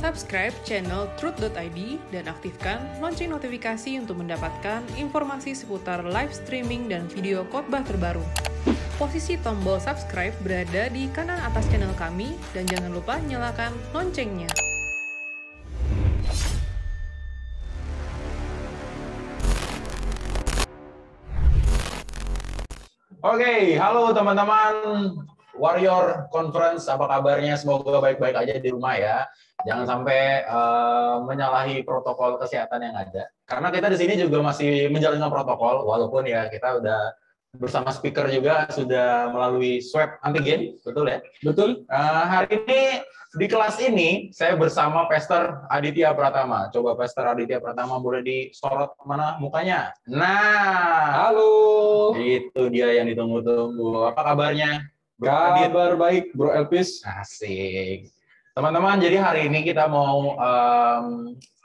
Subscribe channel Truth.id dan aktifkan lonceng notifikasi untuk mendapatkan informasi seputar live streaming dan video khotbah terbaru. Posisi tombol subscribe berada di kanan atas channel kami dan jangan lupa nyalakan loncengnya. Oke, halo teman-teman Warrior Conference, apa kabarnya? Semoga baik-baik aja di rumah ya. Jangan sampai menyalahi protokol kesehatan yang ada. Karena kita di sini juga masih menjalankan protokol, walaupun ya kita udah bersama speaker juga sudah melalui swab antigen, betul ya? Betul. Hari ini di kelas ini saya bersama Pastor Aditya Pratama. Coba Pastor Aditya Pratama boleh disorot mana mukanya? Nah, halo. Itu dia yang ditunggu-tunggu. Apa kabarnya? Kabar baik, Bro Elvis. Asik. Teman-teman, jadi hari ini kita mau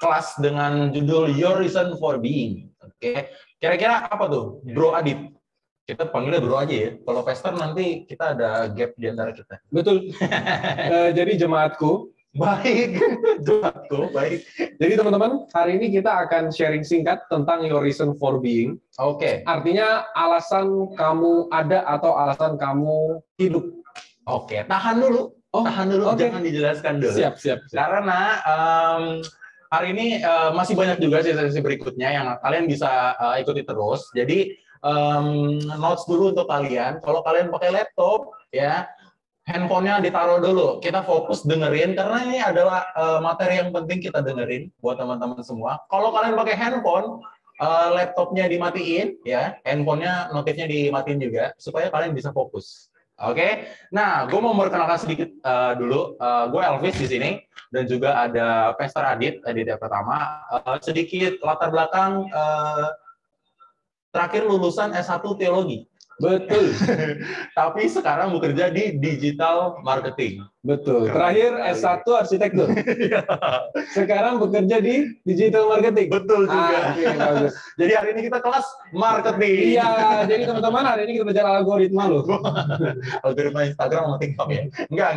kelas dengan judul Your Reason for Being. Oke, kira-kira apa tuh, Bro Adit? Kita panggilnya Bro aja ya. Kalau Pastor nanti kita ada gap di antara kita. Betul. Jadi jemaatku. Baik, jemaatku, baik. Jadi teman-teman, hari ini kita akan sharing singkat tentang Your Reason for Being. Oke. Artinya alasan kamu ada atau alasan kamu hidup. Oke, tahan dulu. Tahan dulu, jangan dijelaskan dulu. Siap. Karena hari ini masih banyak juga sesi berikutnya yang kalian bisa ikuti terus. Jadi notes dulu untuk kalian. Kalau kalian pakai laptop, ya handphonenya ditaruh dulu. Kita fokus dengerin karena ini adalah materi yang penting kita dengerin buat teman-teman semua. Kalau kalian pakai handphone, laptopnya dimatiin, ya, handphonenya notifnya dimatiin juga supaya kalian bisa fokus. Oke, nah, gue mau memperkenalkan sedikit dulu. Gue Elvis di sini dan juga ada Pastor Aditya Pratama. Sedikit latar belakang, terakhir lulusan S1 Teologi. Betul. Tapi sekarang bekerja di digital marketing. Betul. Terakhir S1 arsitektur. Sekarang bekerja di digital marketing. Betul juga. Oke, bagus. Jadi hari ini kita kelas marketing. Iya, jadi teman-teman hari ini kita belajar algoritma loh. Algoritma Instagram sama TikTok ya? Enggak.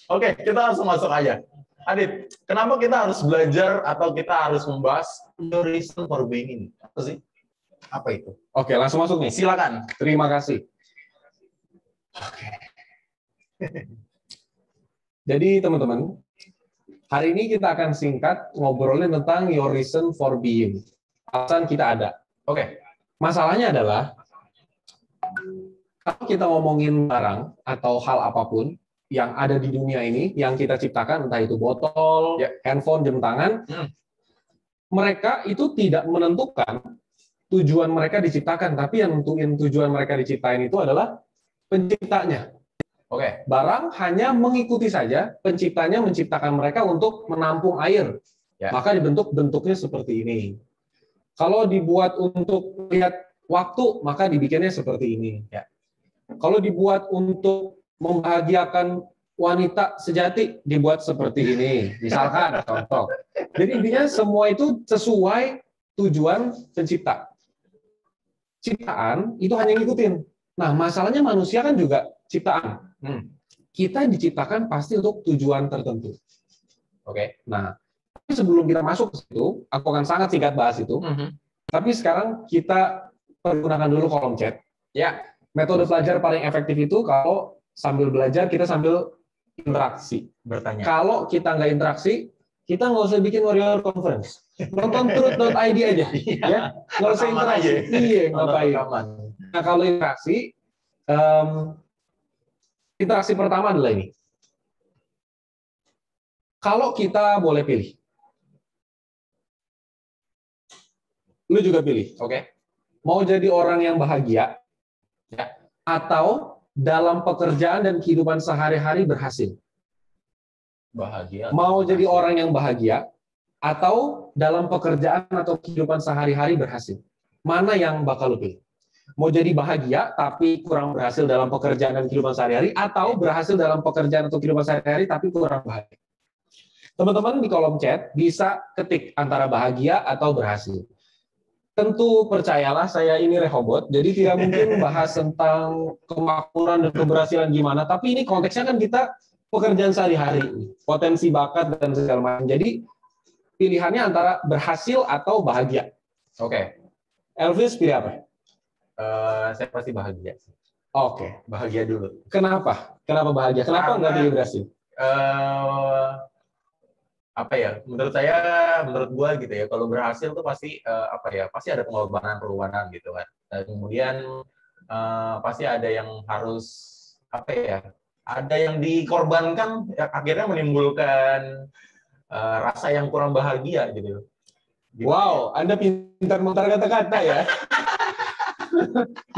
Oke, kita langsung masuk aja. Adit, kenapa kita harus belajar atau kita harus membahas your reason for being ini? Apa sih? Apa itu? Oke, langsung masuk nih. Silakan. Terima kasih. Oke. Jadi teman-teman, hari ini kita akan singkat ngobrolin tentang your reason for being. Alasan kita ada. Oke. Masalahnya adalah, kalau kita ngomongin barang atau hal apapun yang ada di dunia ini, yang kita ciptakan, entah itu botol, handphone, jam tangan, mereka itu tidak menentukan tujuan mereka diciptakan, tapi yang nentuin tujuan mereka diciptain itu adalah penciptanya. Oke. Barang hanya mengikuti saja, penciptanya menciptakan mereka untuk menampung air. Ya. Maka dibentuk bentuknya seperti ini. Kalau dibuat untuk lihat waktu, maka dibikinnya seperti ini. Ya. Kalau dibuat untuk membahagiakan wanita sejati, dibuat seperti ini. Misalkan, contoh. Jadi intinya semua itu sesuai tujuan pencipta. Ciptaan itu hanya ngikutin. Nah, masalahnya manusia kan juga ciptaan. Kita diciptakan pasti untuk tujuan tertentu. Oke. Nah, tapi sebelum kita masuk ke situ, aku akan sangat singkat bahas itu. Tapi sekarang kita pergunakan dulu kolom chat. Ya. Metode belajar paling efektif itu kalau sambil belajar kita sambil interaksi. Bertanya. Kalau kita nggak interaksi, kita nggak usah bikin Warrior Conference. Nonton Truth.id aja, ya. Nggak usah interaksi. Iya, ngapain. Nah, kalau interaksi, interaksi pertama adalah ini. Kalau kita boleh pilih, lu juga pilih, oke? Mau jadi orang yang bahagia, ya, atau dalam pekerjaan dan kehidupan sehari-hari berhasil. Bahagia. Mau jadi orang yang bahagia, atau dalam pekerjaan atau kehidupan sehari-hari berhasil. Mana yang bakal lu pilih? Mau jadi bahagia tapi kurang berhasil dalam pekerjaan dan kehidupan sehari-hari, atau berhasil dalam pekerjaan atau kehidupan sehari-hari tapi kurang bahagia? Teman-teman di kolom chat bisa ketik antara bahagia atau berhasil. Tentu percayalah, saya ini Rehoboth, jadi tidak mungkin bahas tentang kemakmuran dan keberhasilan gimana, tapi ini konteksnya kan kita pekerjaan sehari-hari, potensi bakat dan segala macam. Jadi pilihannya antara berhasil atau bahagia. Oke. Elvis pilih apa? Saya pasti bahagia. Oke. Bahagia dulu. Kenapa? Kenapa bahagia? Kenapa nggak pilih berhasil? Apa ya? Menurut gua gitu ya. Kalau berhasil tuh pasti pasti ada pengorbanan gitu kan. Dan kemudian pasti ada yang harus ada yang dikorbankan, ya, akhirnya menimbulkan rasa yang kurang bahagia gitu. Wow, Anda pintar mutar kata-kata ya.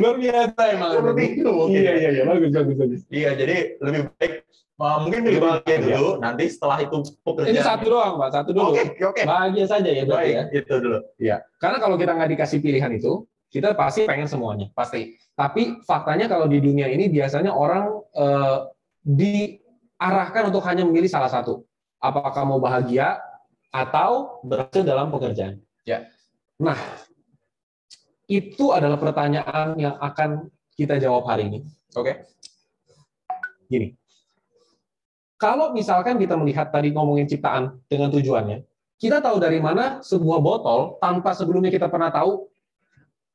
Luar biasa emang. Seperti itu mungkin. Iya, bagus. Iya, jadi lebih baik mungkin pilih bahagia dulu, nanti setelah itu pekerjaan. Ini satu doang, Pak, satu dulu. Oke. Bahagia saja ya, berarti ya. Itu dulu. Iya. Karena kalau kita nggak dikasih pilihan itu, kita pasti pengen semuanya. Pasti. Tapi faktanya kalau di dunia ini biasanya orang diarahkan untuk hanya memilih salah satu. Apakah mau bahagia atau berhasil dalam pekerjaan. Ya. Nah, itu adalah pertanyaan yang akan kita jawab hari ini. Oke. Gini. Kalau misalkan kita melihat tadi ngomongin ciptaan dengan tujuannya, kita tahu dari mana sebuah botol tanpa sebelumnya kita pernah tahu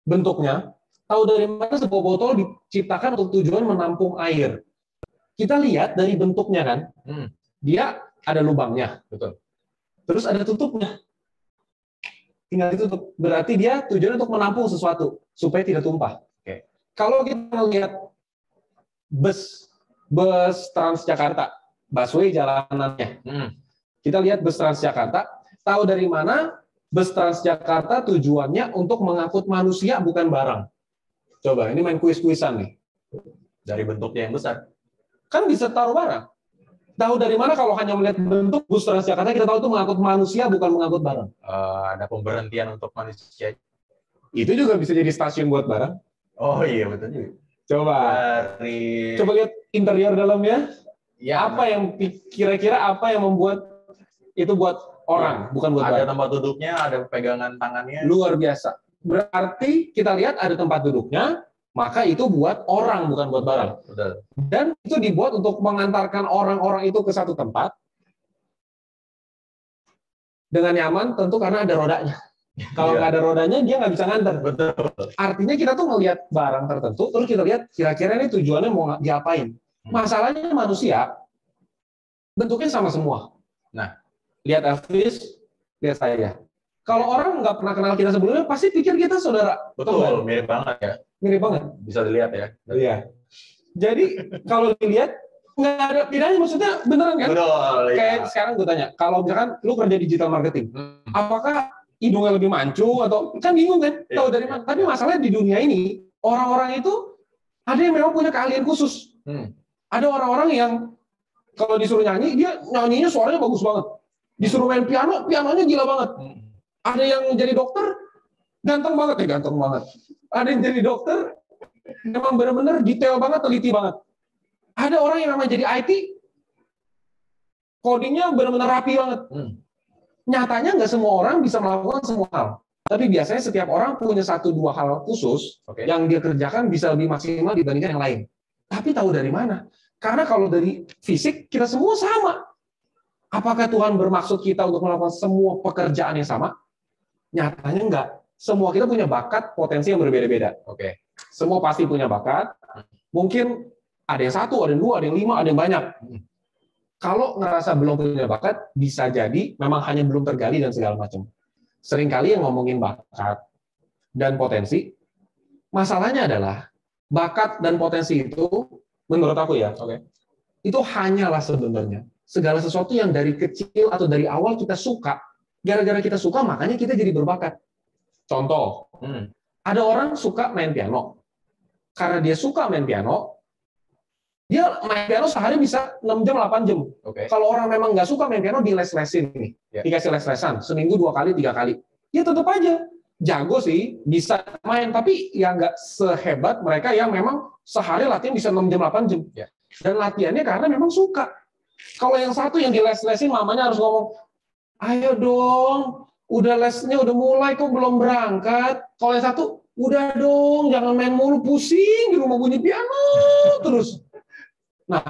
bentuknya, tahu dari mana sebuah botol diciptakan untuk tujuan menampung air. Kita lihat dari bentuknya kan, dia ada lubangnya, betul. Terus ada tutupnya, tinggal ditutup. Berarti dia tujuan untuk menampung sesuatu supaya tidak tumpah. Oke. Kalau kita lihat bus Transjakarta, busway jalanannya, kita lihat bus Transjakarta, tahu dari mana bus Transjakarta tujuannya untuk mengangkut manusia bukan barang. Coba, ini main kuis-kuisan nih. Dari bentuknya yang besar. Kan bisa taruh barang. Tahu dari mana kalau hanya melihat bentuk bus Transjakarta, kita tahu itu mengangkut manusia bukan mengangkut barang. Ada pemberhentian untuk manusia. Itu juga bisa jadi stasiun buat barang. Oh iya, betul juga. Coba lihat interior dalamnya. Ya, Kira-kira apa yang membuat itu buat orang, bukan buat barang. Ada tempat duduknya, ada pegangan tangannya. Luar biasa. Berarti kita lihat ada tempat duduknya, maka itu buat orang, bukan buat barang. Betul. Dan itu dibuat untuk mengantarkan orang-orang itu ke satu tempat dengan nyaman, tentu karena ada rodanya. Kalau nggak ada rodanya, dia nggak bisa ngantar. Betul. Artinya kita tuh ngelihat barang tertentu, terus kita lihat kira-kira ini tujuannya mau diapain. Masalahnya manusia, bentuknya sama semua. Nah, lihat Elvis, lihat saya. Kalau orang nggak pernah kenal kita sebelumnya, pasti pikir kita saudara. Betul, mirip banget ya. Mirip banget. Bisa dilihat ya. Iya. Jadi kalau dilihat nggak ada bedanya, maksudnya beneran kan? Betul. Kayak sekarang gue tanya, kalau misalkan lu kerja digital marketing, apakah hidungnya lebih mancung atau kan bingung kan? Tahu dari mana? Tapi masalahnya di dunia ini orang-orang itu ada yang memang punya keahlian khusus. Ada orang-orang yang kalau disuruh nyanyi, dia nyanyinya suaranya bagus banget. Disuruh main piano, pianonya gila banget. Ada yang jadi dokter, ganteng banget. Ada yang jadi dokter, memang benar-benar detail banget, teliti banget. Ada orang yang memang jadi IT, codingnya benar-benar rapi banget. Nyatanya nggak semua orang bisa melakukan semua hal. Tapi biasanya setiap orang punya 1-2 hal khusus yang dia kerjakan bisa lebih maksimal dibandingkan yang lain. Tapi tahu dari mana? Karena kalau dari fisik, kita semua sama. Apakah Tuhan bermaksud kita untuk melakukan semua pekerjaan yang sama? Nyatanya enggak. Semua kita punya bakat, potensi yang berbeda-beda. Semua pasti punya bakat. Mungkin ada yang 1, ada yang 2, ada yang 5, ada yang banyak. Kalau ngerasa belum punya bakat, bisa jadi memang hanya belum tergali dan segala macam. Seringkali yang ngomongin bakat dan potensi, masalahnya adalah bakat dan potensi itu, menurut aku ya, itu hanyalah sebenarnya segala sesuatu yang dari kecil atau dari awal kita suka. Gara-gara kita suka, makanya kita jadi berbakat. Contoh, ada orang suka main piano. Karena dia suka main piano, dia main piano sehari bisa 6 jam, 8 jam. Kalau orang memang nggak suka main piano, di-les-lesin nih. Dikasih les-lesan, seminggu 2 kali, 3 kali. Ya tetap aja. Jago sih, bisa main. Tapi ya nggak sehebat mereka yang memang sehari latihan bisa 6 jam, 8 jam. Dan latihannya karena memang suka. Kalau yang satu yang di-les-lesin, mamanya harus ngomong, ayo dong, udah lesnya udah mulai kok belum berangkat. Kalau yang satu, udah dong, jangan main mulu, pusing di rumah bunyi piano terus. Nah,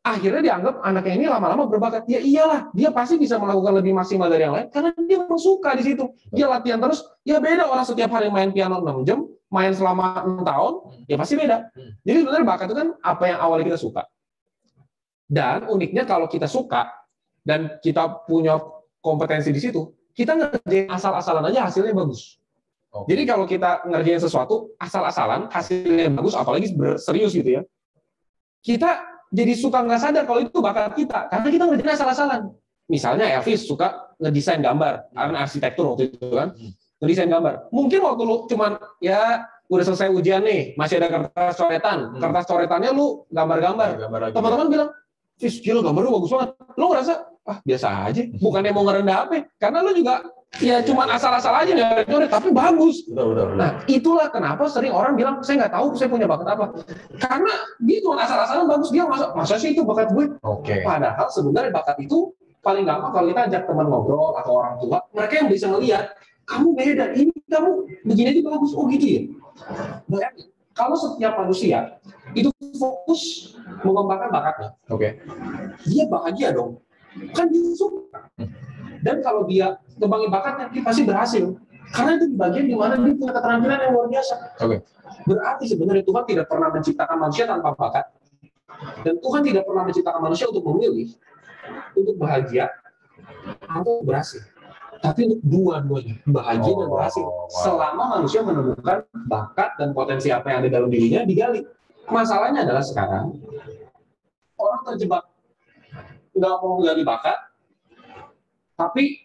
Akhirnya dianggap anaknya ini lama-lama berbakat. Ya iyalah, dia pasti bisa melakukan lebih maksimal dari yang lain karena dia memang suka di situ. Dia latihan terus. Ya beda orang setiap hari main piano 6 jam, main selama 6 tahun, ya pasti beda. Jadi sebenarnya bakat itu kan apa yang awalnya kita suka. Dan uniknya kalau kita suka dan kita punya kompetensi di situ, kita ngerjain asal-asalan aja hasilnya bagus. Jadi kalau kita ngerjain sesuatu asal-asalan, hasilnya bagus, apalagi serius gitu ya, kita jadi suka nggak sadar kalau itu bakat kita, karena kita ngerjain asal-asalan. Misalnya Elvis suka ngedesain gambar, karena arsitektur waktu itu kan, ngedesain gambar. Mungkin waktu lu cuman, ya udah selesai ujian nih, masih ada kertas coretan, kertas coretannya lu gambar-gambar. Teman-teman bilang, Fis, gila gambar lu bagus banget. Lu ngerasa, biasa aja, bukannya mau ngerendah apa, karena lu juga ya cuman asal-asal aja nyoret-nyoret, tapi bagus. Betul. Nah, itulah kenapa sering orang bilang, saya nggak tahu saya punya bakat apa. Karena dia cuma asal-asalan bagus, dia masa sih itu bakat gue. Padahal sebenarnya bakat itu paling gampang kalau kita ajak teman ngobrol atau orang tua, mereka yang bisa melihat, kamu beda, ini kamu begini aja bagus, oh gitu ya. Bayangin, kalau setiap manusia itu fokus mengembangkan bakatnya, dia bahagia dong. Kan dia suka. Dan kalau dia kembangin bakatnya, dia pasti berhasil. Karena itu di bagian di mana dia punya keterampilan yang luar biasa. Berarti sebenarnya Tuhan tidak pernah menciptakan manusia tanpa bakat. Dan Tuhan tidak pernah menciptakan manusia untuk memilih, untuk bahagia, atau berhasil. Tapi untuk dua-duanya, bahagia dan berhasil. Selama manusia menemukan bakat dan potensi apa yang ada dalam dirinya, digali. Masalahnya adalah sekarang, orang terjebak nggak mau menggali bakat, tapi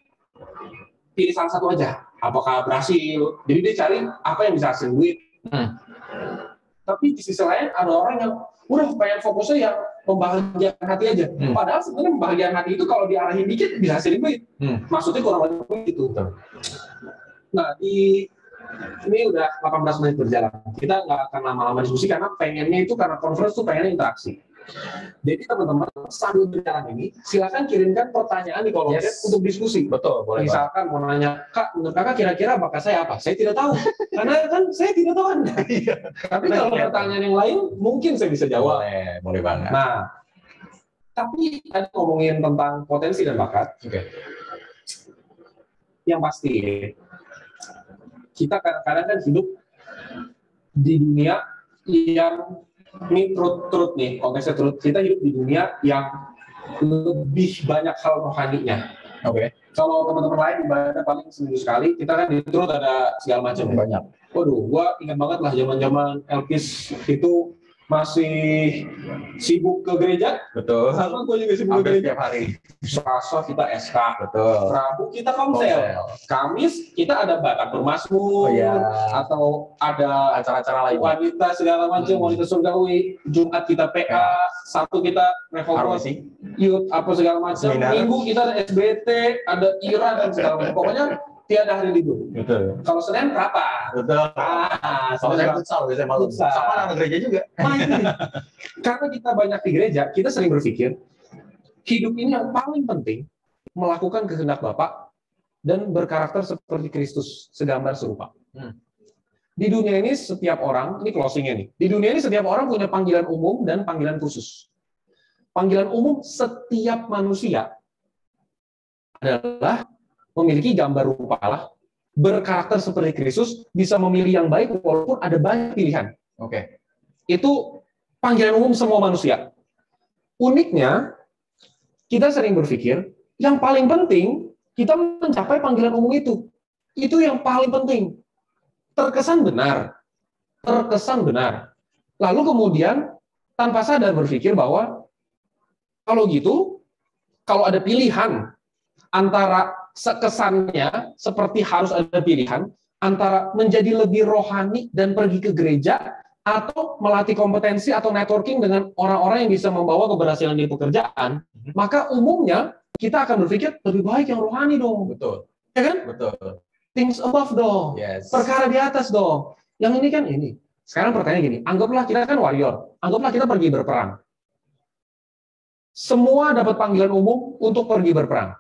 pilih salah satu aja. Apakah berhasil? Jadi dia cari apa yang bisa hasil duit. Tapi di sisi lain ada orang yang udah pengen fokusnya yang membahagiakan hati aja. Padahal sebenarnya membahagiakan hati itu kalau diarahin dikit bisa hasilin duit. Maksudnya kurang lebih begitu. Nah, ini udah 18 menit berjalan. Kita nggak akan lama-lama diskusi karena pengennya itu karena conference tuh pengennya interaksi. Jadi teman-teman sambil berjalan ini silakan kirimkan pertanyaan di kolom chat untuk diskusi. Betul, boleh. Misalkan mau nanya, Kak, menurut Kakak kira-kira bakat saya apa? Saya tidak tahu. Karena kan saya tidak tahu Anda. Tapi kalau pertanyaan yang lain mungkin saya bisa jawab. Boleh banget. Nah, tapi tadi ngomongin tentang potensi dan bakat. Yang pasti kita kadang-kadang kan hidup di dunia yang ini truth nih, konteksnya truth. Kita hidup di dunia yang lebih banyak hal rohaninya. Kalau teman-teman lain ibadah paling seminggu sekali, kita kan di truth ada segala macam. Banyak. Waduh, gua ingat banget lah zaman-zaman Elvis itu masih sibuk ke gereja. Betul. Sama gue juga sibuk ke gereja. Setiap hari. Selasa kita SK. Betul. Rabu kita komsel. Kamis kita ada bakat bermazmur. Atau ada acara-acara lain. Wanita segala macam, wanita surgawi. Jumat kita PA. Sabtu kita reformasi. Youth apa segala macam. Minggu kita ada SBT, ada IRA dan segala macam. Pokoknya tiada hari libur. Betul. Kalau Senin rapat. Betul. Kalau saya futsal biasanya malam. Sama anak gereja juga. Karena kita banyak di gereja, kita sering berpikir hidup ini yang paling penting melakukan kehendak Bapa dan berkarakter seperti Kristus, segambar serupa. Di dunia ini setiap orang, ini closingnya nih. Di dunia ini setiap orang punya panggilan umum dan panggilan khusus. Panggilan umum setiap manusia adalah memiliki gambar rupa Allah, berkarakter seperti Kristus, bisa memilih yang baik walaupun ada banyak pilihan. Itu panggilan umum semua manusia. Uniknya, kita sering berpikir, yang paling penting, kita mencapai panggilan umum itu. Itu yang paling penting. Terkesan benar. Terkesan benar. Lalu kemudian, tanpa sadar berpikir bahwa, kalau gitu, kalau ada pilihan antara kesannya seperti harus ada pilihan antara menjadi lebih rohani dan pergi ke gereja atau melatih kompetensi atau networking dengan orang-orang yang bisa membawa keberhasilan di pekerjaan, maka umumnya kita akan berpikir lebih baik yang rohani dong. Betul. Ya kan? Betul. Things above dong. Perkara di atas dong. Yang ini kan ini. Sekarang pertanyaan gini, anggaplah kita kan warrior. Anggaplah kita pergi berperang. Semua dapat panggilan umum untuk pergi berperang.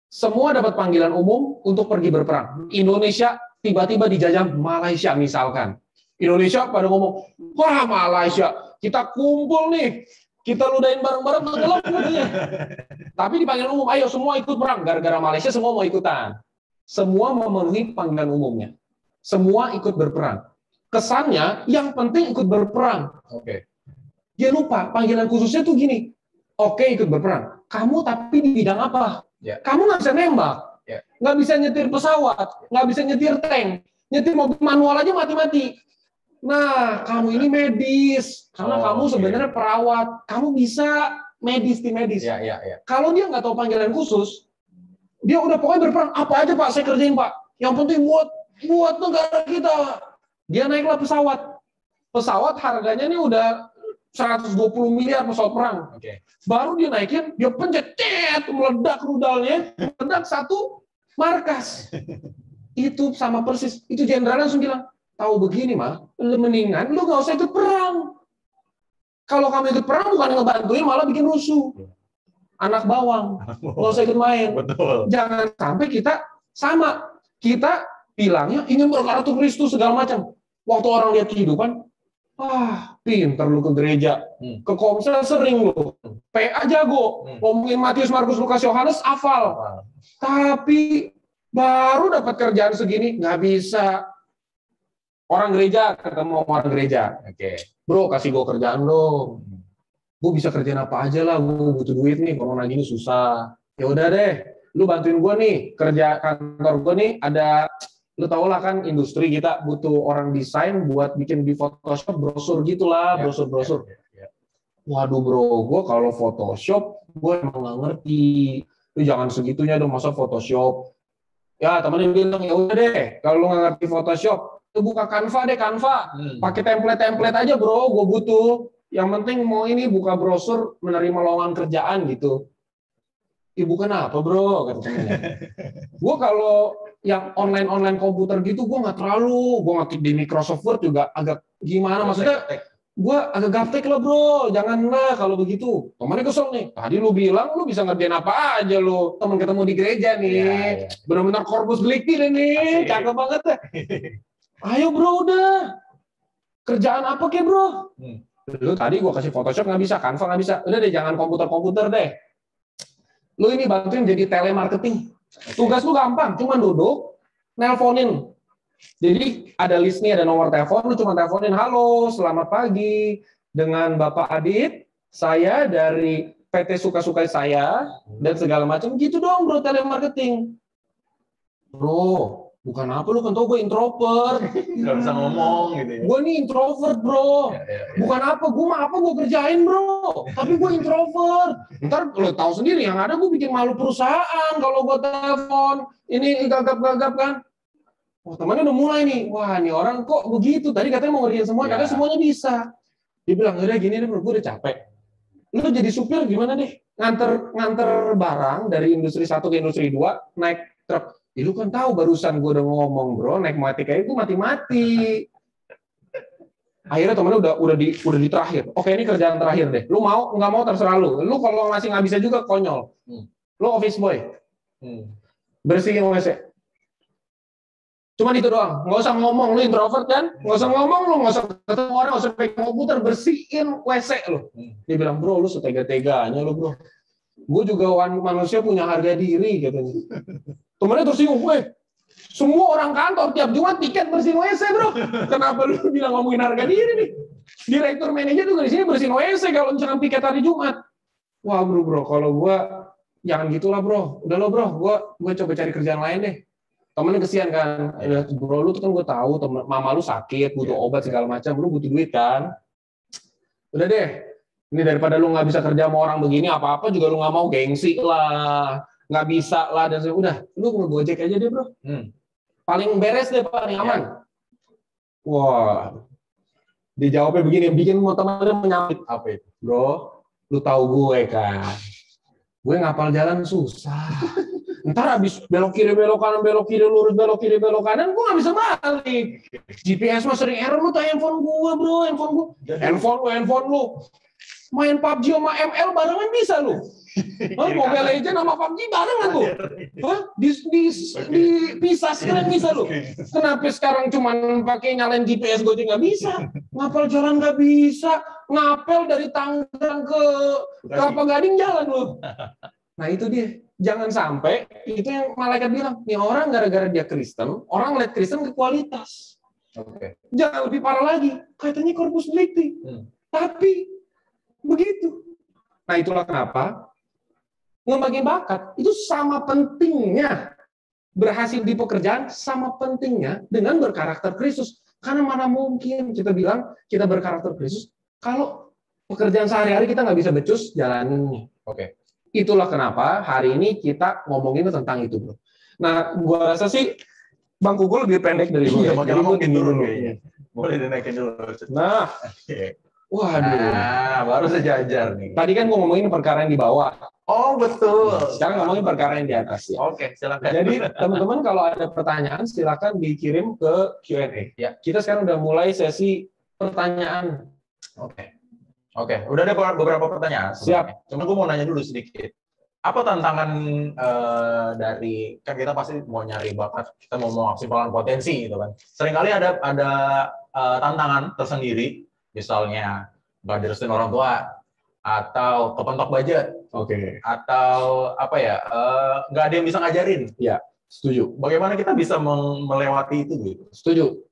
Semua dapat panggilan umum untuk pergi berperang. Indonesia tiba-tiba dijajah Malaysia misalkan. Indonesia pada ngomong, wah Malaysia, kita kumpul nih, Kita ludahin bareng-bareng tenggelam katanya. Tapi dipanggil umum, ayo semua ikut perang. Gara-gara Malaysia semua mau ikutan. Semua memenuhi panggilan umumnya. Semua ikut berperang. Kesannya yang penting ikut berperang. Oke. Dia lupa panggilan khususnya tuh gini. Oke, ikut berperang. Kamu tapi di bidang apa? Ya. Kamu nggak bisa nembak. Ya. Nggak bisa nyetir pesawat. Nggak bisa nyetir tank. Nyetir mobil manual aja mati-mati. Nah, kamu ini medis. Karena kamu sebenarnya perawat. Kamu bisa medis, tim medis. Ya. Kalau dia nggak tahu panggilan khusus, dia udah pokoknya berperang. Apa aja Pak, saya kerjain Pak. Yang penting buat negara kita. Dia naiklah pesawat. Pesawat harganya nih udah 120 miliar pesawat perang. Oke. Baru dia naikin, dia pencet, meledak rudalnya, meledak satu markas. Itu sama persis. Itu jenderal langsung bilang, tahu begini mah, mendingan lu nggak usah ikut perang. Kalau kamu ikut perang bukan ngebantuin, malah bikin rusuh. Anak bawang, nggak usah ikut main. Betul. Jangan sampai kita sama. Kita bilangnya ingin berkarya Kristus segala macam. Waktu orang lihat kehidupan, pinter lu ke gereja, ke komsel sering lu, PA jago, ngomongin Matius, Markus, Lukas, Yohanes hafal. Tapi baru dapat kerjaan segini nggak bisa. Orang gereja ketemu orang gereja, Oke. bro kasih gue kerjaan dong. Gue bisa kerjaan apa aja lah, gue butuh duit nih, corona gini susah. Ya udah deh, lu bantuin gue nih, kerja kantor gue nih ada, lu tau lah kan industri kita butuh orang desain buat bikin di Photoshop brosur gitulah, brosur-brosur. Ya. Waduh bro, gue kalau Photoshop gue emang nggak ngerti. Lu jangan segitunya dong, masa Photoshop. Ya temennya bilang ya udah deh, kalau lu nggak ngerti Photoshop, lu buka Canva deh, Canva. Pakai template aja bro, gue butuh. Yang penting mau ini buka brosur menerima lowongan kerjaan gitu. Ibu kenapa bro? Kata temennya. Gue kalau yang online komputer gitu gue nggak terlalu, gue ngetik di Microsoft Word juga agak gimana, maksudnya gue agak gaptek lah bro, janganlah kalau begitu. Temennya kesel nih, tadi lu bilang lu bisa ngerjain apa aja lu, temen ketemu di gereja nih, benar-benar Corpus Delicti nih, cakep banget deh. Ayo bro udah, kerjaan apa ke bro? Lu tadi gue kasih Photoshop nggak bisa, Canva nggak bisa, udah deh jangan komputer deh. Lu ini bantuin jadi telemarketing. Tugas lu gampang, cuma duduk, nelponin. Jadi ada list nih, ada nomor telepon, lu cuma teleponin, halo, selamat pagi, dengan Bapak Adit, saya dari PT Suka-Sukai saya, dan segala macam, gitu dong bro, telemarketing. Bro, bukan apa, lu kan tau gue introvert. Nggak bisa ngomong gitu ya. Gue nih introvert bro, bukan apa, gue kerjain bro, tapi gue introvert. Ntar lo tahu sendiri, yang ada gue bikin malu perusahaan kalau gue telepon, ini gagap-gagap kan. Wah temannya udah mulai nih, wah nih orang kok begitu, tadi katanya mau ngerjain semua, katanya semuanya bisa. Dia bilang, udah gini deh bro, gue udah capek. Lu jadi supir gimana deh, nganter barang dari industri 1 ke industri 2, naik truk. Ya, lu kan tahu barusan gue udah ngomong bro, naik mati kayak itu mati-mati. Akhirnya temennya udah di terakhir. Oke ini kerjaan terakhir deh. Lu mau nggak mau terserah lu. Lu kalau ngasih nggak bisa juga konyol. Lu office boy. Bersihin WC. Cuman itu doang. Nggak usah ngomong. Lu introvert kan? Nggak usah ngomong lu. Nggak usah ketemu orang. Nggak usah pegang komputer. Bersihin WC lu. Dia bilang bro lu setega-teganya lu bro. Gue juga manusia punya harga diri katanya. Temennya tersinggung, semua orang kantor tiap Jumat tiket bersihin WC bro. Kenapa lu bilang ngomongin harga diri nih? Direktur manajer juga di sini bersihin WC kalau misalkan piket hari Jumat. Wah bro, kalau gue jangan gitulah bro. Udah lo bro, gue coba cari kerjaan lain deh. Temennya kesian kan, bro lu tuh kan gue tahu mama lu sakit, butuh obat segala macam, lu butuh duit kan. Udah deh, ini daripada lu nggak bisa kerja sama orang begini, apa-apa juga lu nggak mau, gengsi lah. Nggak bisa lah, dan udah lu ngegojek aja deh bro, paling beres deh, paling aman. Wah, dijawabnya begini, bikin mau teman-teman menyambut apa itu bro, lu tahu gue kan, gue ngapal jalan susah. Ntar habis belok kiri belok kanan, belok kiri lurus, belok kiri belok kanan, gue nggak bisa balik. GPS mah sering error. Lu tahu handphone gue bro, handphone lu main PUBG sama ML barengan bisa lu. Mobile Legends sama PUBG barengan tuh. Dipisah sekarang bisa lu. Kenapa sekarang cuma pakai nyalain GPS Gojek nggak bisa? Ngapal jalan nggak bisa? ngapel dari Tangerang ke Kelapa Gading jalan lu. Nah itu dia. Jangan sampai itu yang malaikat bilang, nih orang gara-gara dia Kristen, orang lihat Kristen ke kualitas. Oke. Jangan lebih parah lagi, katanya Corpus Delicti. Tapi begitu. Nah itulah kenapa ngembangin bakat itu sama pentingnya berhasil di pekerjaan, sama pentingnya dengan berkarakter Kristus. Karena mana mungkin kita bilang kita berkarakter Kristus kalau pekerjaan sehari-hari kita nggak bisa becus jalaninnya. Oke. Itulah kenapa hari ini kita ngomongin tentang itu, bro. Nah, gua rasa sih Bang Kuku lebih pendek dari gue. Iya, Jadi gue dulu kayaknya. Boleh dinaikin dulu. Nah, Oke. waduh. Nah, baru sejajar nih. Tadi kan gue ngomongin perkara yang di bawah. Oh, betul. Sekarang ngomongin perkara yang di atas ya. Oke, silakan. Jadi teman-teman kalau ada pertanyaan silakan dikirim ke Q&A. Ya. Kita sekarang udah mulai sesi pertanyaan. Oke. Oke, udah ada beberapa pertanyaan. Siap. Cuma gue mau nanya dulu sedikit. Apa tantangan dari, kan kita pasti mau nyari bakat, kita mau memaksimalkan potensi gitu kan. Seringkali ada tantangan tersendiri, misalnya nggak direstuin orang tua, atau kepentok budget, Oke. atau apa ya, nggak ada yang bisa ngajarin. Ya, setuju. Bagaimana kita bisa melewati itu gitu? Setuju.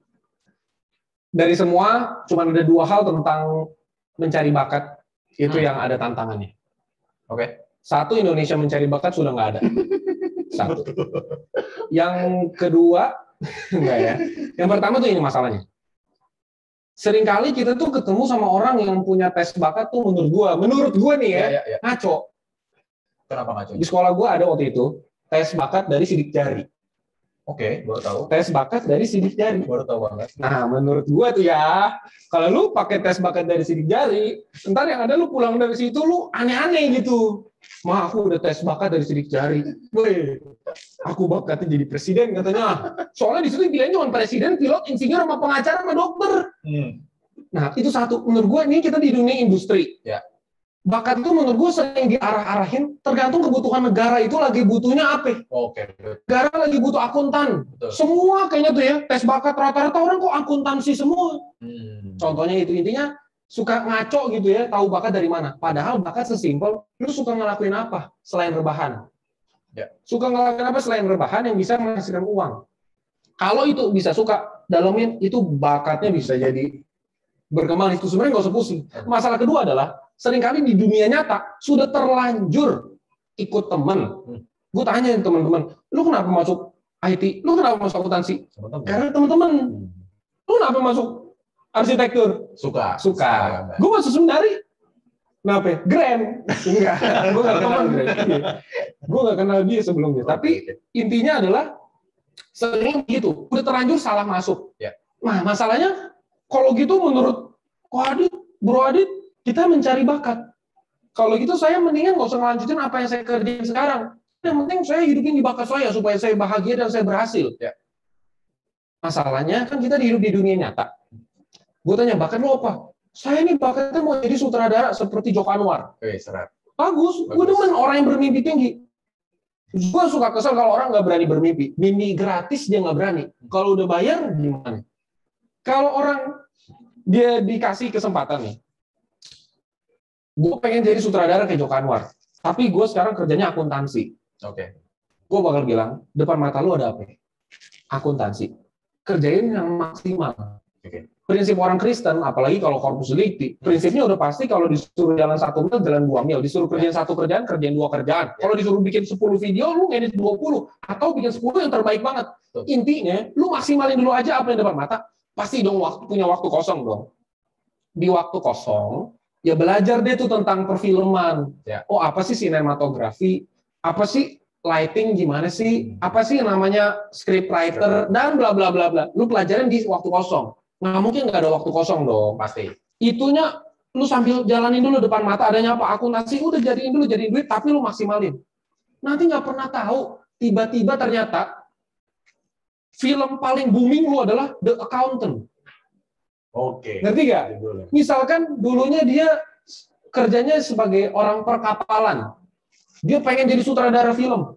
Dari semua cuma ada dua hal tentang mencari bakat itu yang ada tantangannya. Oke. Satu, Indonesia mencari bakat sudah nggak ada. Satu. Yang kedua, enggak ya. Yang pertama tuh ini masalahnya. Seringkali kita tuh ketemu sama orang yang punya tes bakat tuh menurut gua nih ya, Ya. ngaco. Kenapa ngaco? Di sekolah gua ada waktu itu tes bakat dari sidik jari. Oke, baru tahu. Tes bakat dari sidik jari. Baru tahu banget. Nah, menurut gua tuh ya, kalau lu pakai tes bakat dari sidik jari, ntar yang ada lu pulang dari situ lu aneh-aneh gitu. Mah, aku udah tes bakat dari sidik jari. Woi, aku bakatnya jadi presiden katanya. Soalnya di situ pilihannya cuma presiden, pilot, insinyur, sama pengacara, sama dokter. Nah, itu satu. Menurut gua ini kita di dunia industri. Ya. Bakat itu menurut gua sering diarah-arahin tergantung kebutuhan negara itu lagi butuhnya apa. Oke. Negara lagi butuh akuntan. Betul. Semua kayaknya tuh ya, tes bakat rata-rata orang kok akuntansi semua. Contohnya itu, intinya suka ngaco gitu ya, tahu bakat dari mana. Padahal bakat sesimpel, lu suka ngelakuin apa selain rebahan? Ya. Suka ngelakuin apa selain rebahan yang bisa menghasilkan uang? Kalau itu bisa suka dalamin, itu bakatnya bisa jadi berkembang. Itu sebenarnya nggak usah pusing. Masalah kedua adalah seringkali di dunia nyata sudah terlanjur ikut teman. Gue tanya teman-teman, lu kenapa masuk IT? Lu kenapa masuk akuntansi? Karena teman-teman. Lu kenapa masuk arsitektur? Suka. Gue masuk seminari. Kenapa? Grand. Enggak. Gue nggak kenal Grand. Gue nggak kenal dia sebelumnya. Tapi intinya adalah sering gitu. Udah terlanjur salah masuk. Ya. Nah, masalahnya kalau gitu menurut Bro Adit, kita mencari bakat. Kalau gitu saya mendingan nggak usah ngelanjutin apa yang saya kerjain sekarang. Yang penting saya hidupin di bakat saya supaya saya bahagia dan saya berhasil. Ya. Masalahnya kan kita hidup di dunia nyata. Gue tanya, bakat lo apa? Saya ini bakatnya mau jadi sutradara seperti Joko Anwar. Serat. Bagus. Gue demen orang yang bermimpi tinggi. Gue suka kesel kalau orang nggak berani bermimpi. Mimpi gratis dia nggak berani. Kalau udah bayar gimana? Kalau orang dia dikasih kesempatan nih, gue pengen jadi sutradara kayak Joko Anwar, tapi gue sekarang kerjanya akuntansi. Oke. Gue bakal bilang, depan mata lu ada apa? Akuntansi. Kerjain yang maksimal. Oke. Prinsip orang Kristen, apalagi kalau Corpus Delicti, prinsipnya udah pasti kalau disuruh jalan 1 mil, jalan 2 mil. Disuruh kerjain 1 kerjaan, kerjain 2 kerjaan. Kalau disuruh bikin 10 video, lu ngedit 20. Atau bikin 10 yang terbaik banget. Intinya, lu maksimalin dulu aja apa yang depan mata. Pasti dong punya waktu kosong dong. Di waktu kosong, ya belajar deh tuh tentang perfilman. Ya. Oh, apa sih sinematografi? Apa sih lighting gimana sih? Apa sih namanya scriptwriter dan bla bla bla bla. Lu pelajarin di waktu kosong. Nggak mungkin nggak ada waktu kosong dong. Pasti. Itunya lu sambil jalanin dulu depan mata adanya apa akuntansi, udah jadiin duit, tapi lu maksimalin. Nanti nggak pernah tahu, tiba-tiba ternyata film paling booming lu adalah The Accountant. Oke. Ngerti nggak? Misalkan dulunya dia kerjanya sebagai orang perkapalan. Dia pengen jadi sutradara film.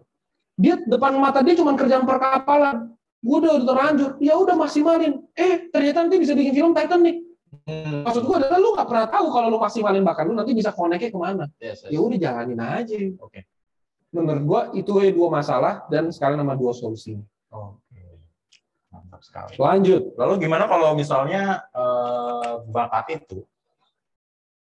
Dia depan mata dia cuma kerjaan perkapalan. Gue udah terlanjur. Ya udah maksimalin. Ternyata nanti bisa bikin film Titanic. Maksud gue adalah lu nggak pernah tahu kalau lu maksimalin bakat lu nanti bisa connect-nya kemana. Yes. Ya udah jalanin aja. Oke. Menurut gue itu dua masalah dan sekalian sama dua solusi. Oke. Mantap sekali. Lanjut. Lalu gimana kalau misalnya bakat itu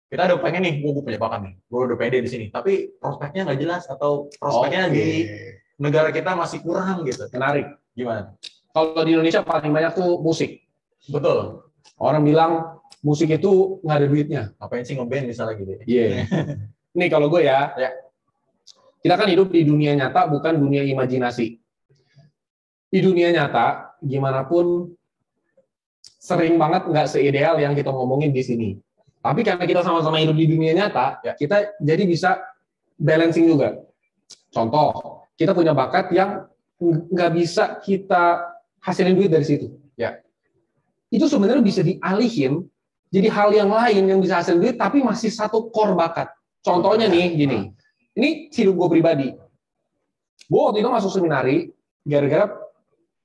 kita udah pengen nih, gue punya bakat nih, gue udah pede di sini, tapi prospeknya nggak jelas atau prospeknya di negara kita masih kurang gitu. Menarik. Gimana? Kalau di Indonesia paling banyak tuh musik. Betul. Orang bilang musik itu nggak ada duitnya. Ngapain sih ngeband misalnya gitu? Iya. Nih kalau gue ya, kita kan hidup di dunia nyata bukan dunia imajinasi. Di dunia nyata, gimana pun sering banget nggak seideal yang kita ngomongin di sini. Tapi karena kita sama-sama hidup di dunia nyata, kita jadi bisa balancing juga. Contoh, kita punya bakat yang nggak bisa kita hasilin duit dari situ. Ya. Itu sebenarnya bisa dialihin jadi hal yang lain yang bisa hasilin duit, tapi masih satu core bakat. Contohnya nih, gini. Ini hidup gue pribadi. Gue waktu itu masuk seminari, gara-gara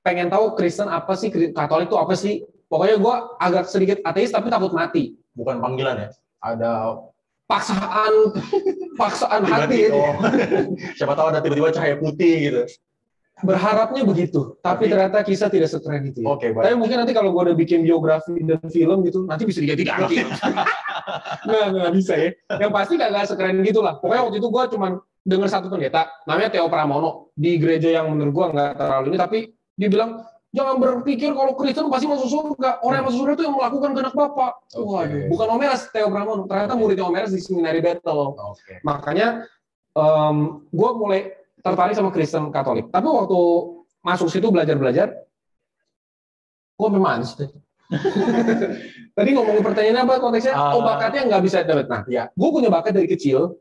pengen tahu Kristen apa sih, Katolik itu apa sih. Pokoknya gue agak sedikit ateis, tapi takut mati. Bukan panggilan ya? Ada paksaan hati. Siapa tahu ada tiba-tiba cahaya putih gitu. Berharapnya begitu, tapi ternyata kisah tidak sekeren itu. Ya. Oke, tapi mungkin nanti kalau gue udah bikin biografi dan film gitu, nanti bisa diganti-ganti. nggak bisa ya. Yang pasti nggak sekeren gitulah. Pokoknya waktu itu gue cuma dengar satu pendeta, namanya Theo Pramono, di gereja yang menurut gue nggak terlalu ini, tapi dia bilang, jangan berpikir kalau Kristen pasti masuk surga. Orang yang masuk surga itu yang melakukan kehendak Bapa. Waduh, bukan Om Eras, Theo Pramono. Ternyata muridnya Om Eras di Seminari Bethel. Makanya gue mulai tertarik sama Kristen Katolik. Tapi waktu masuk situ belajar-belajar, gue memang Tadi ngomongin pertanyaannya apa konteksnya? Bakatnya nggak bisa dapat. Nah, gue punya bakat dari kecil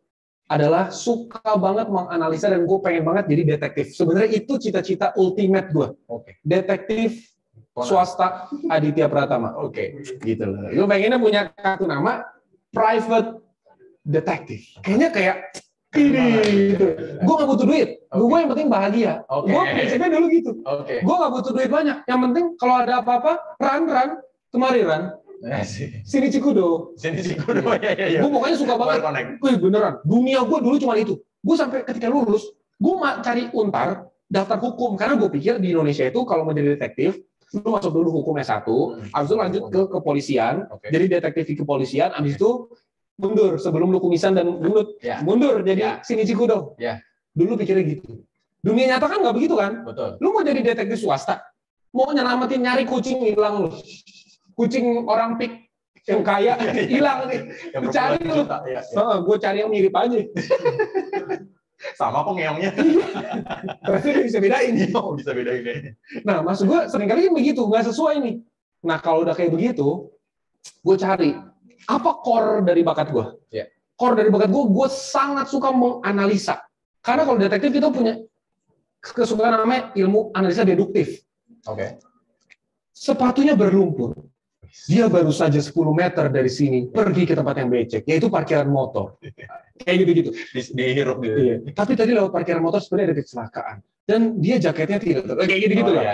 adalah suka banget menganalisa dan gue pengen banget jadi detektif. Sebenarnya itu cita-cita ultimate gue. Detektif swasta Aditya Pratama. Gitu loh. Gue pengennya punya kartu nama private detective. Kayaknya kayak ini, gitu. Gue nggak butuh duit. Gue yang penting bahagia. Gue prinsipnya dulu gitu. Gue nggak butuh duit banyak. Yang penting kalau ada apa-apa, run, kemari run. Sini Cikudo. Ya. Gue pokoknya suka banget. Wih beneran. Dunia gue dulu cuma itu. Gue sampai ketika lulus, gue cari Untar daftar hukum karena gue pikir di Indonesia itu kalau mau jadi detektif, lu masuk dulu hukum S1, habis itu lanjut ke kepolisian, jadi detektif di kepolisian, habis itu mundur sebelum lu kumisan dan gendut, mundur jadi sini Cikudo. Dulu pikirnya gitu. Dunia nyata kan nggak begitu kan? Betul. Lu mau jadi detektif swasta, mau nyelamatin nyari kucing hilang lu. Kucing orang pik yang kaya hilang nih, cari lu. Gue cari yang mirip aja. Sama kok ngeongnya. Berarti bisa bedain. Bisa bedain. Nah, maksud gue seringkali begitu, nggak sesuai nih. Nah, kalau udah kayak begitu, gue cari apa core dari bakat gue. Core dari bakat gue sangat suka menganalisa. Karena kalau detektif kita punya kesukaan namanya ilmu analisa deduktif. Sepatunya berlumpur. Dia baru saja 10 meter dari sini pergi ke tempat yang becek, yaitu parkiran motor. Kayak gitu-gitu. Dihirup gitu. Iya. Tapi tadi lewat parkiran motor sebenarnya ada kecelakaan. Dan dia jaketnya tidak. Kayak gitu-gitu lah.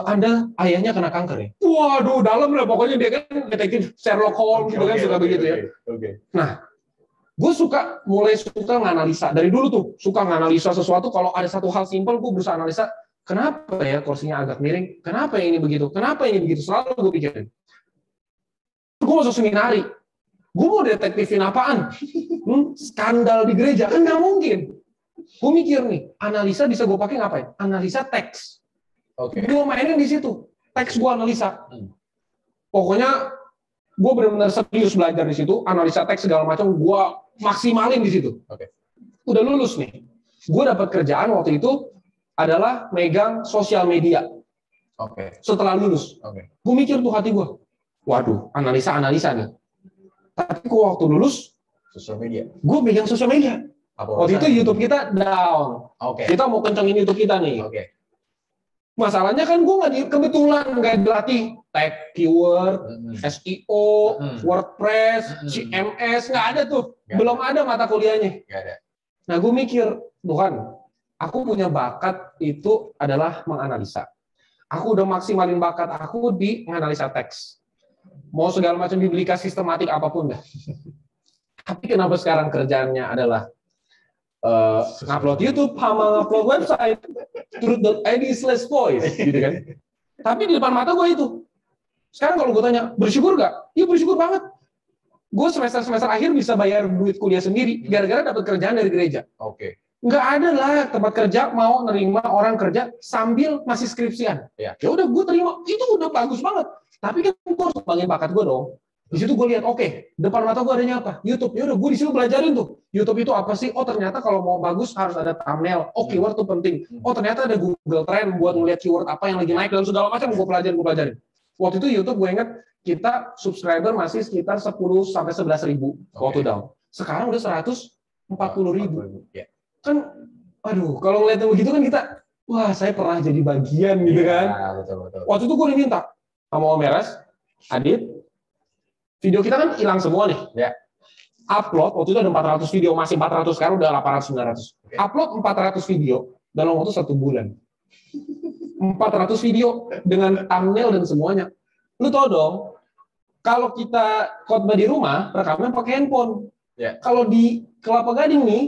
Anda ayahnya kena kanker ya? Waduh, dalam lah. Pokoknya dia kan detektif Sherlock Holmes gitu kan suka begitu ya. Nah, gue mulai suka nganalisa. Dari dulu tuh, suka nganalisa sesuatu. Kalau ada satu hal simpel, gue berusaha analisa. Kenapa ya kursinya agak miring? Kenapa ini begitu? Kenapa ini begitu? Selalu gue pikirin. Gue masuk seminari, gue mau detektifin apaan? Skandal di gereja kan nggak mungkin. Gue mikir nih, analisa bisa gue pakai ngapain? Analisa teks. Gue mainin di situ, teks gue analisa. Pokoknya gue benar-benar serius belajar di situ, analisa teks segala macam, gue maksimalin di situ. Udah lulus nih, gue dapat kerjaan waktu itu adalah megang sosial media. Setelah lulus, gue mikir tuh hati gue. Waduh, analisa nih. Tapi kok waktu lulus, sosial media. Gue megang sosial media. Waktu itu YouTube kita down. Kita mau kencengin YouTube kita nih. Masalahnya kan gue kebetulan nggak dilatih tag keyword, SEO, WordPress, CMS, nggak ada tuh. Belum ada mata kuliahnya. Nah, gue mikir, Tuhan, aku punya bakat itu adalah menganalisa. Aku udah maksimalin bakat aku di menganalisa teks. mau segala macam biblika sistematik apapun dah. Tapi kenapa sekarang kerjaannya adalah ngupload YouTube sama ngupload website truth.id/voice gitu kan? Tapi di depan mata gue itu. Sekarang kalau gue tanya, bersyukur nggak? Iya bersyukur banget. Gue semester akhir bisa bayar duit kuliah sendiri gara-gara dapat kerjaan dari gereja. Oke. Nggak ada lah tempat kerja mau nerima orang kerja sambil masih skripsian. Ya. Ya udah gue terima, itu udah bagus banget. Tapi kan gue harus kembangin bakat gue dong. Di situ gue lihat, oke, depan mata gue adanya apa? YouTube. Ya udah gue di situ belajarin tuh. YouTube itu apa sih? Oh ternyata kalau mau bagus harus ada thumbnail. Oh keyword tuh penting. Oh ternyata ada Google Trend buat ngeliat keyword apa yang lagi naik dan segala macam gue pelajarin. Waktu itu YouTube gue inget kita subscriber masih sekitar 10-11 ribu waktu down. Sekarang udah 140 ribu. Kan, aduh, kalau ngeliat begitu kan kita, wah saya pernah jadi bagian gitu kan. Betul. Waktu itu gue diminta sama Om Meres, Adit, video kita kan hilang semua nih. Ya. Upload, waktu itu ada 400 video, masih 400, sekarang udah 800-900. Okay. Upload 400 video dalam waktu 1 bulan. 400 video dengan thumbnail dan semuanya. Lu tau dong, kalau kita khotbah di rumah, rekamnya pakai handphone. Ya. Kalau di Kelapa Gading nih,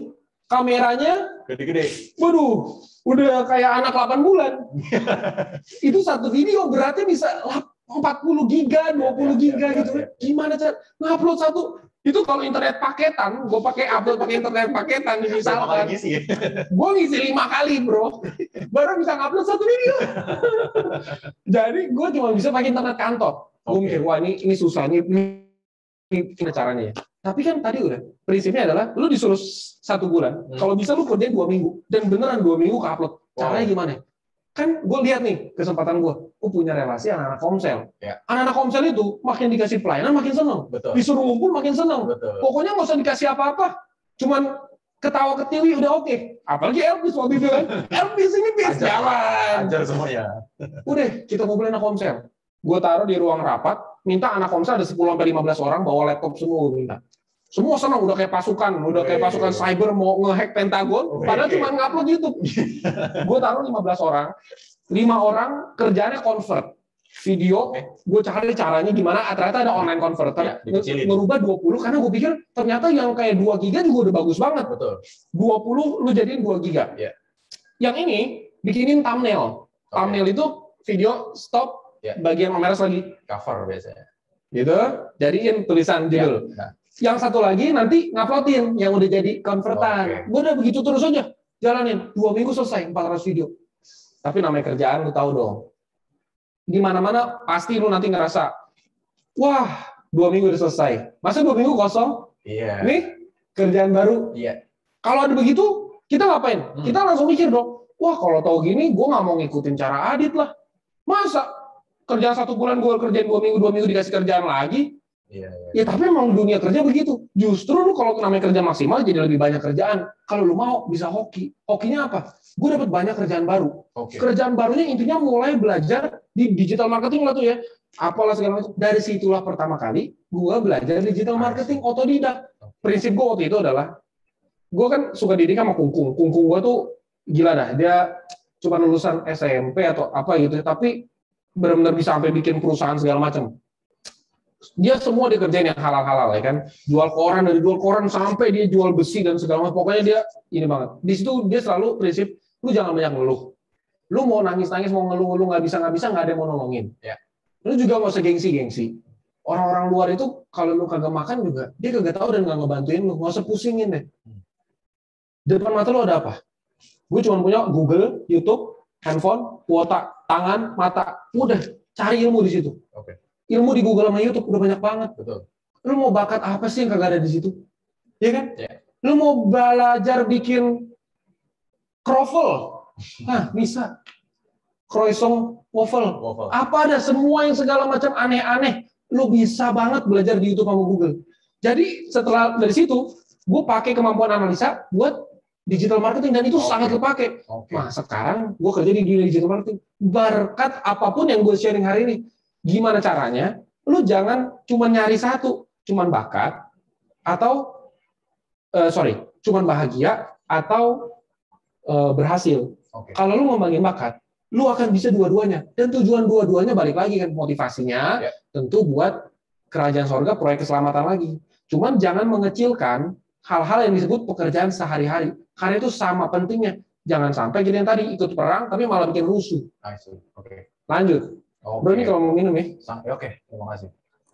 kameranya gede-gede. Waduh, udah kayak anak 8 bulan. Itu satu video berarti bisa 40 giga, 20 giga gitu. Gimana cara ngupload satu? Itu kalau internet paketan, gue upload pakai internet paketan misalkan. Gue ngisi 5 kali, bro. Baru bisa ngupload satu video. Jadi gue cuma bisa pakai internet kantor. Gue mikir, wah ini susah, ini caranya ya. Tapi kan tadi udah, prinsipnya adalah lu disuruh 1 bulan. Kalau bisa lu kerjain 2 minggu. Dan beneran 2 minggu ke-upload. Caranya gimana? Kan gue lihat nih kesempatan gue punya relasi anak-anak komsel. Ya. Anak-anak komsel itu makin dikasih pelayanan makin seneng. Betul. Disuruh ngumpul makin seneng. Betul. Pokoknya nggak usah dikasih apa-apa, cuman ketawa ketiwi udah oke. Apalagi Elvis waktu itu kan. Elvis ini bis jalan. Ajar semuanya. Udah kita ngumpulin anak komsel. Gue taruh di ruang rapat, minta anak komsel ada 10-15 orang bawa laptop semua gue minta. Semua senang, udah kayak pasukan cyber mau ngehack Pentagon, padahal cuma ngupload YouTube. Gue taruh 15 orang, 5 orang kerjanya convert video, gue cari caranya gimana, ternyata ada online converter, ngerubah 20, karena gue pikir ternyata yang kayak 2 giga juga udah bagus banget. Betul. 20 lu jadiin 2 giga. Yeah. Yang ini bikinin thumbnail. Thumbnail itu video stop, bagian Meres lagi. Cover biasanya. Gitu, jadiin tulisan judul. Yang satu lagi nanti nguploadin yang udah jadi konvertan. Gue udah begitu terus aja jalanin 2 minggu selesai 400 video. Tapi namanya kerjaan lu tahu dong. Di mana-mana pasti lu nanti ngerasa, wah 2 minggu udah selesai. Masa 2 minggu kosong? Iya. Nih kerjaan baru. Iya. Kalau ada begitu kita ngapain? Kita langsung mikir dong. Wah kalau tahu gini gue nggak mau ngikutin cara Adit lah. Masa kerjaan 1 bulan gue kerjain 2 minggu dikasih kerjaan lagi? Iya. Ya tapi emang dunia kerja begitu. Justru lu kalau namanya kerja maksimal jadi lebih banyak kerjaan. Kalau lu mau bisa hoki. Hokinya apa? Gue dapat banyak kerjaan baru. Kerjaan barunya intinya mulai belajar di digital marketing lah tuh ya. Apalah segala macam. Dari situlah pertama kali gue belajar digital marketing otodidak. Prinsip gue waktu itu adalah gue kan suka didik sama kungkung. Kungkung gue tuh gila dah. Dia cuma lulusan SMP atau apa gitu. Tapi benar-benar bisa sampai bikin perusahaan segala macam. Dia semua dikerjain yang halal-halal ya kan, jual koran sampai dia jual besi dan segala macam. Pokoknya dia ini banget. Di situ dia selalu prinsip, lu jangan banyak ngeluh. Lu mau nangis-nangis, mau ngeluh nggak bisa, nggak ada yang mau nolongin. Ya. Lu juga nggak usah gengsi. Orang-orang luar itu kalau lu kagak makan juga, dia kagak tahu dan nggak ngebantuin lu. Nggak usah pusingin deh. Depan mata lu ada apa? Gue cuma punya Google, YouTube, handphone, kuota, tangan, mata. Udah cari ilmu di situ. Ilmu di Google sama YouTube udah banyak banget. Betul. Lu mau bakat apa sih yang kagak ada di situ? Iya kan? Yeah. Lu mau belajar bikin croffle? Nah, bisa. Croissant waffle. Apa ada semua yang segala macam aneh-aneh. Lu bisa banget belajar di YouTube sama Google. Jadi setelah dari situ, gue pakai kemampuan analisa buat digital marketing dan itu sangat kepake. Nah, sekarang gue kerja di dunia digital marketing. Berkat apapun yang gue sharing hari ini. Gimana caranya? Lu jangan cuma nyari satu, cuma bakat atau cuma bahagia atau berhasil. Kalau lu ngembangin bakat, lu akan bisa dua-duanya. Dan tujuan dua-duanya balik lagi kan motivasinya tentu buat kerajaan sorga, proyek keselamatan lagi. Cuman jangan mengecilkan hal-hal yang disebut pekerjaan sehari-hari. Karena itu sama pentingnya. Jangan sampai kita yang tadi ikut perang, tapi malah bikin rusuh. Oke. Lanjut. Bro, ini kalau mau minum ya. Oke, terima kasih.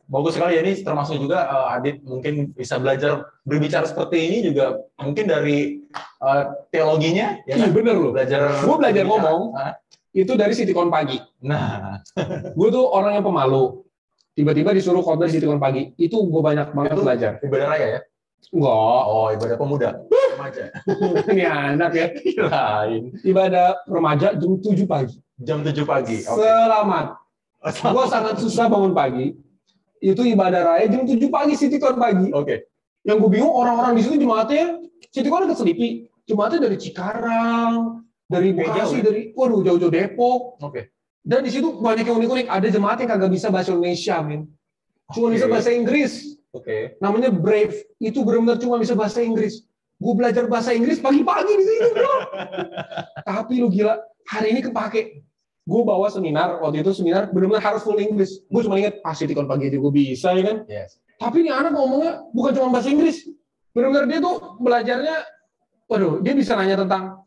Bagus sekali ya, ini termasuk juga Adit mungkin bisa belajar berbicara seperti ini juga mungkin dari teologinya. Ya Iya kan? bener loh. Gue belajar ngomong, itu dari Sitikon Pagi. Nah, Gue tuh orang yang pemalu. Tiba-tiba disuruh khotbah di Sitikon Pagi. Itu gue banyak banget itu belajar. ibadah raya ya? Enggak. Oh, ibadah pemuda. Remaja. Ini anak ya. Lain. Ibadah remaja jam 7 pagi. Jam 7 pagi. Oke. Selamat. Gue sangat susah bangun pagi. Itu ibadah raya jam 7 pagi Sitikon Pagi. Oke. Yang gue bingung orang-orang di situ jemaatnya, Sitikon agak Selipi. Jemaatnya dari Cikarang, dari Bekasi, dari waduh jauh-jauh Depok. Oke. Dan di situ banyak yang unik-unik. Ada jemaat yang kagak bisa bahasa Indonesia, men. Cuma bisa bahasa Inggris. Oke. Namanya Brave. Itu benar-benar cuma bisa bahasa Inggris. Gue belajar bahasa Inggris pagi-pagi di situ, bro. Tapi lu gila, hari ini kepake. Gue bawa seminar, waktu itu seminar benar-benar harus full Inggris. Gue cuma ingat, Sitikon Pagi aja gue bisa, ya kan? Yes. Tapi ini anak ngomongnya bukan cuma bahasa Inggris. Benar-benar dia tuh belajarnya, waduh, dia bisa nanya tentang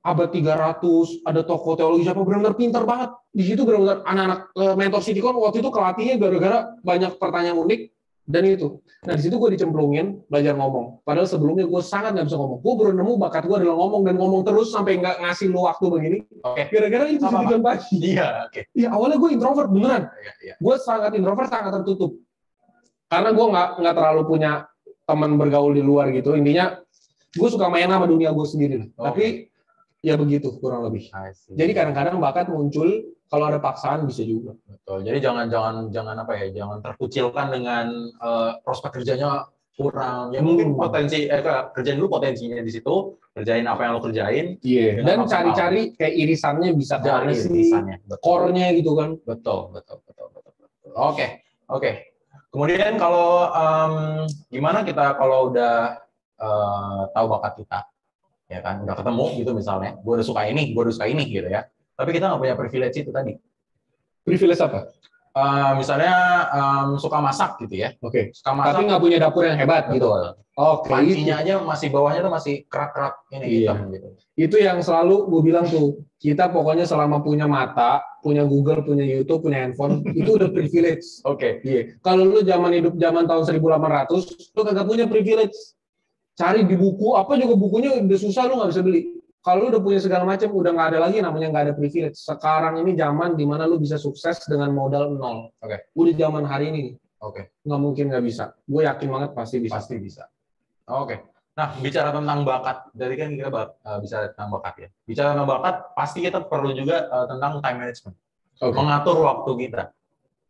abad 300, ada tokoh teologi siapa, benar-benar pintar banget. Di situ benar-benar anak-anak mentor Sitikon waktu itu kelatihnya gara-gara banyak pertanyaan unik, dan itu. Nah, di situ gue dicemplungin belajar ngomong. Padahal sebelumnya gue sangat nggak bisa ngomong. Gue baru nemu bakat gue adalah ngomong dan ngomong terus sampai nggak ngasih lu waktu begini. Oke. Gara-gara itu Sitikon Pagi. Iya, oke. Iya, awalnya gue introvert beneran. Iya. Gue sangat introvert, sangat tertutup. Karena gue nggak terlalu punya teman bergaul di luar gitu. Intinya gue suka main sama dunia gue sendiri. Okay. Tapi ya begitu kurang lebih. Jadi kadang-kadang bakat muncul kalau ada paksaan bisa juga. Betul. Jadi jangan apa ya, jangan terkucilkan dengan prospek kerjanya kurang. Ya mungkin potensi kerjain dulu potensinya di situ, kerjain apa yang lo kerjain. Iya. Dan cari-cari kayak irisannya bisa kemana sih? Core-nya gitu kan. Betul. Oke. Kemudian kalau gimana kita kalau udah tahu bakat kita, ya kan, udah ketemu gitu misalnya, gue udah suka ini gitu ya. Tapi kita nggak punya privilege itu tadi. Privilege apa? Misalnya suka masak gitu ya. Oke. Suka masak. Tapi nggak punya dapur yang hebat gitu. Oke. Pancinya aja masih bawahnya tuh masih kerak-kerak ini hitam gitu. Itu yang selalu gue bilang tuh. Kita pokoknya selama punya mata, punya Google, punya YouTube, punya handphone, itu udah privilege. Oke. Iya. Kalau lu hidup zaman tahun 1800, lu kagak punya privilege. Cari di buku, apa juga bukunya udah susah, lu nggak bisa beli. Kalau lu udah punya segala macam, udah nggak ada lagi namanya nggak ada privilege. Sekarang ini zaman di mana lu bisa sukses dengan modal nol. Oke. Udah zaman hari ini. Oke. Nggak mungkin nggak bisa. Gue yakin banget pasti bisa. Pasti bisa. Oke. Nah, bicara tentang bakat, dari kan kita bicara tentang bakat ya. Bicara tentang bakat, pasti kita perlu juga tentang time management. Okay. Mengatur waktu kita.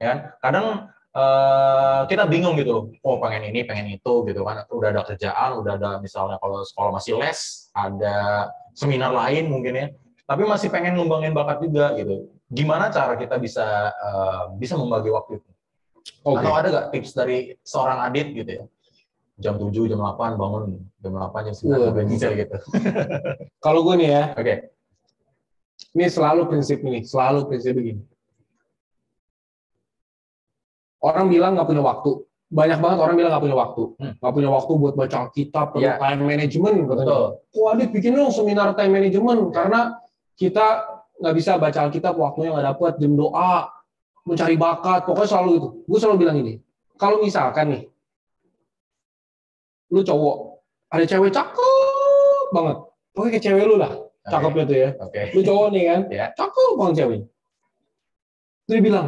Ya kan? Kadang kita bingung gitu, oh pengen ini, pengen itu gitu kan. Udah ada kerjaan, udah ada misalnya kalau sekolah masih les, ada seminar lain mungkin ya. Tapi masih pengen ngembangin bakat juga gitu. Gimana cara kita bisa membagi waktu itu? Okay. Atau ada nggak tips dari seorang Adit gitu ya? Jam 7, jam 8 bangun, jam 8, jam 9 sampai bisa gitu. Kalau gue nih ya. Oke. Okay. Ini selalu prinsip begini. Orang bilang nggak punya waktu. Banyak banget orang bilang nggak punya waktu. Nggak punya waktu buat baca Alkitab, time management. Wah, Adit bikin dong seminar time management. Karena kita nggak bisa baca Alkitab, waktunya nggak dapat, jam doa, mencari bakat, pokoknya selalu itu. Gue selalu bilang ini, kalau misalkan nih, lu cowok, ada cewek cakep banget. Pokoknya kayak cewek lu lah, cakepnya tuh ya. Lu cowok nih kan, cakep banget cewek. Dia bilang,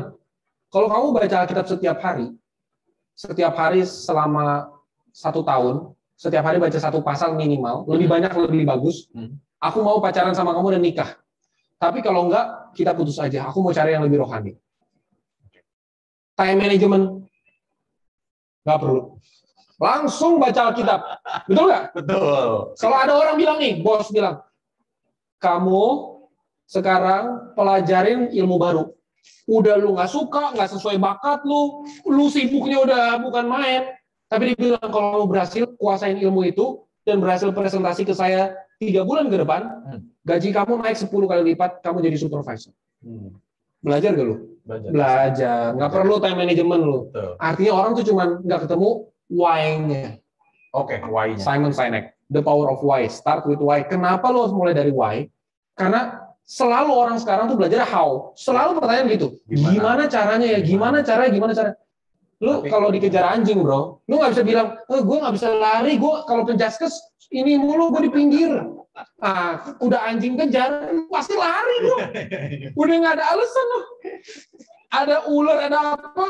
kalau kamu baca Alkitab setiap hari selama 1 tahun, setiap hari baca 1 pasal minimal, lebih banyak lebih bagus. Aku mau pacaran sama kamu dan nikah. Tapi kalau enggak, kita putus aja. Aku mau cari yang lebih rohani. Time management nggak perlu. Langsung baca Alkitab. Betul nggak? Betul. Kalau ada orang bilang nih, bos bilang, kamu sekarang pelajarin ilmu baru. Udah lu nggak suka, nggak sesuai bakat lu sibuknya udah bukan main. Tapi dia bilang kalau kamu berhasil kuasain ilmu itu dan berhasil presentasi ke saya 3 bulan ke depan, gaji kamu naik 10 kali lipat, kamu jadi supervisor. Belajar gak lu? Belajar. Nggak perlu time management lu. Betul. Artinya orang tuh cuman nggak ketemu why-nya. Oke, why-nya. Simon Sinek, The Power of Why. Start with why. Kenapa lu harus mulai dari why? Karena selalu orang sekarang tuh belajar how. Selalu pertanyaan gitu. Gimana caranya ya? Gimana caranya? Lu kalau dikejar anjing, bro, lu nggak bisa bilang, gue nggak bisa lari, gue kalau penjaskes ini mulu, gue di pinggir. Udah anjing kejar, pasti lari, bro. Udah nggak ada alasan loh. Ada ular, ada apa,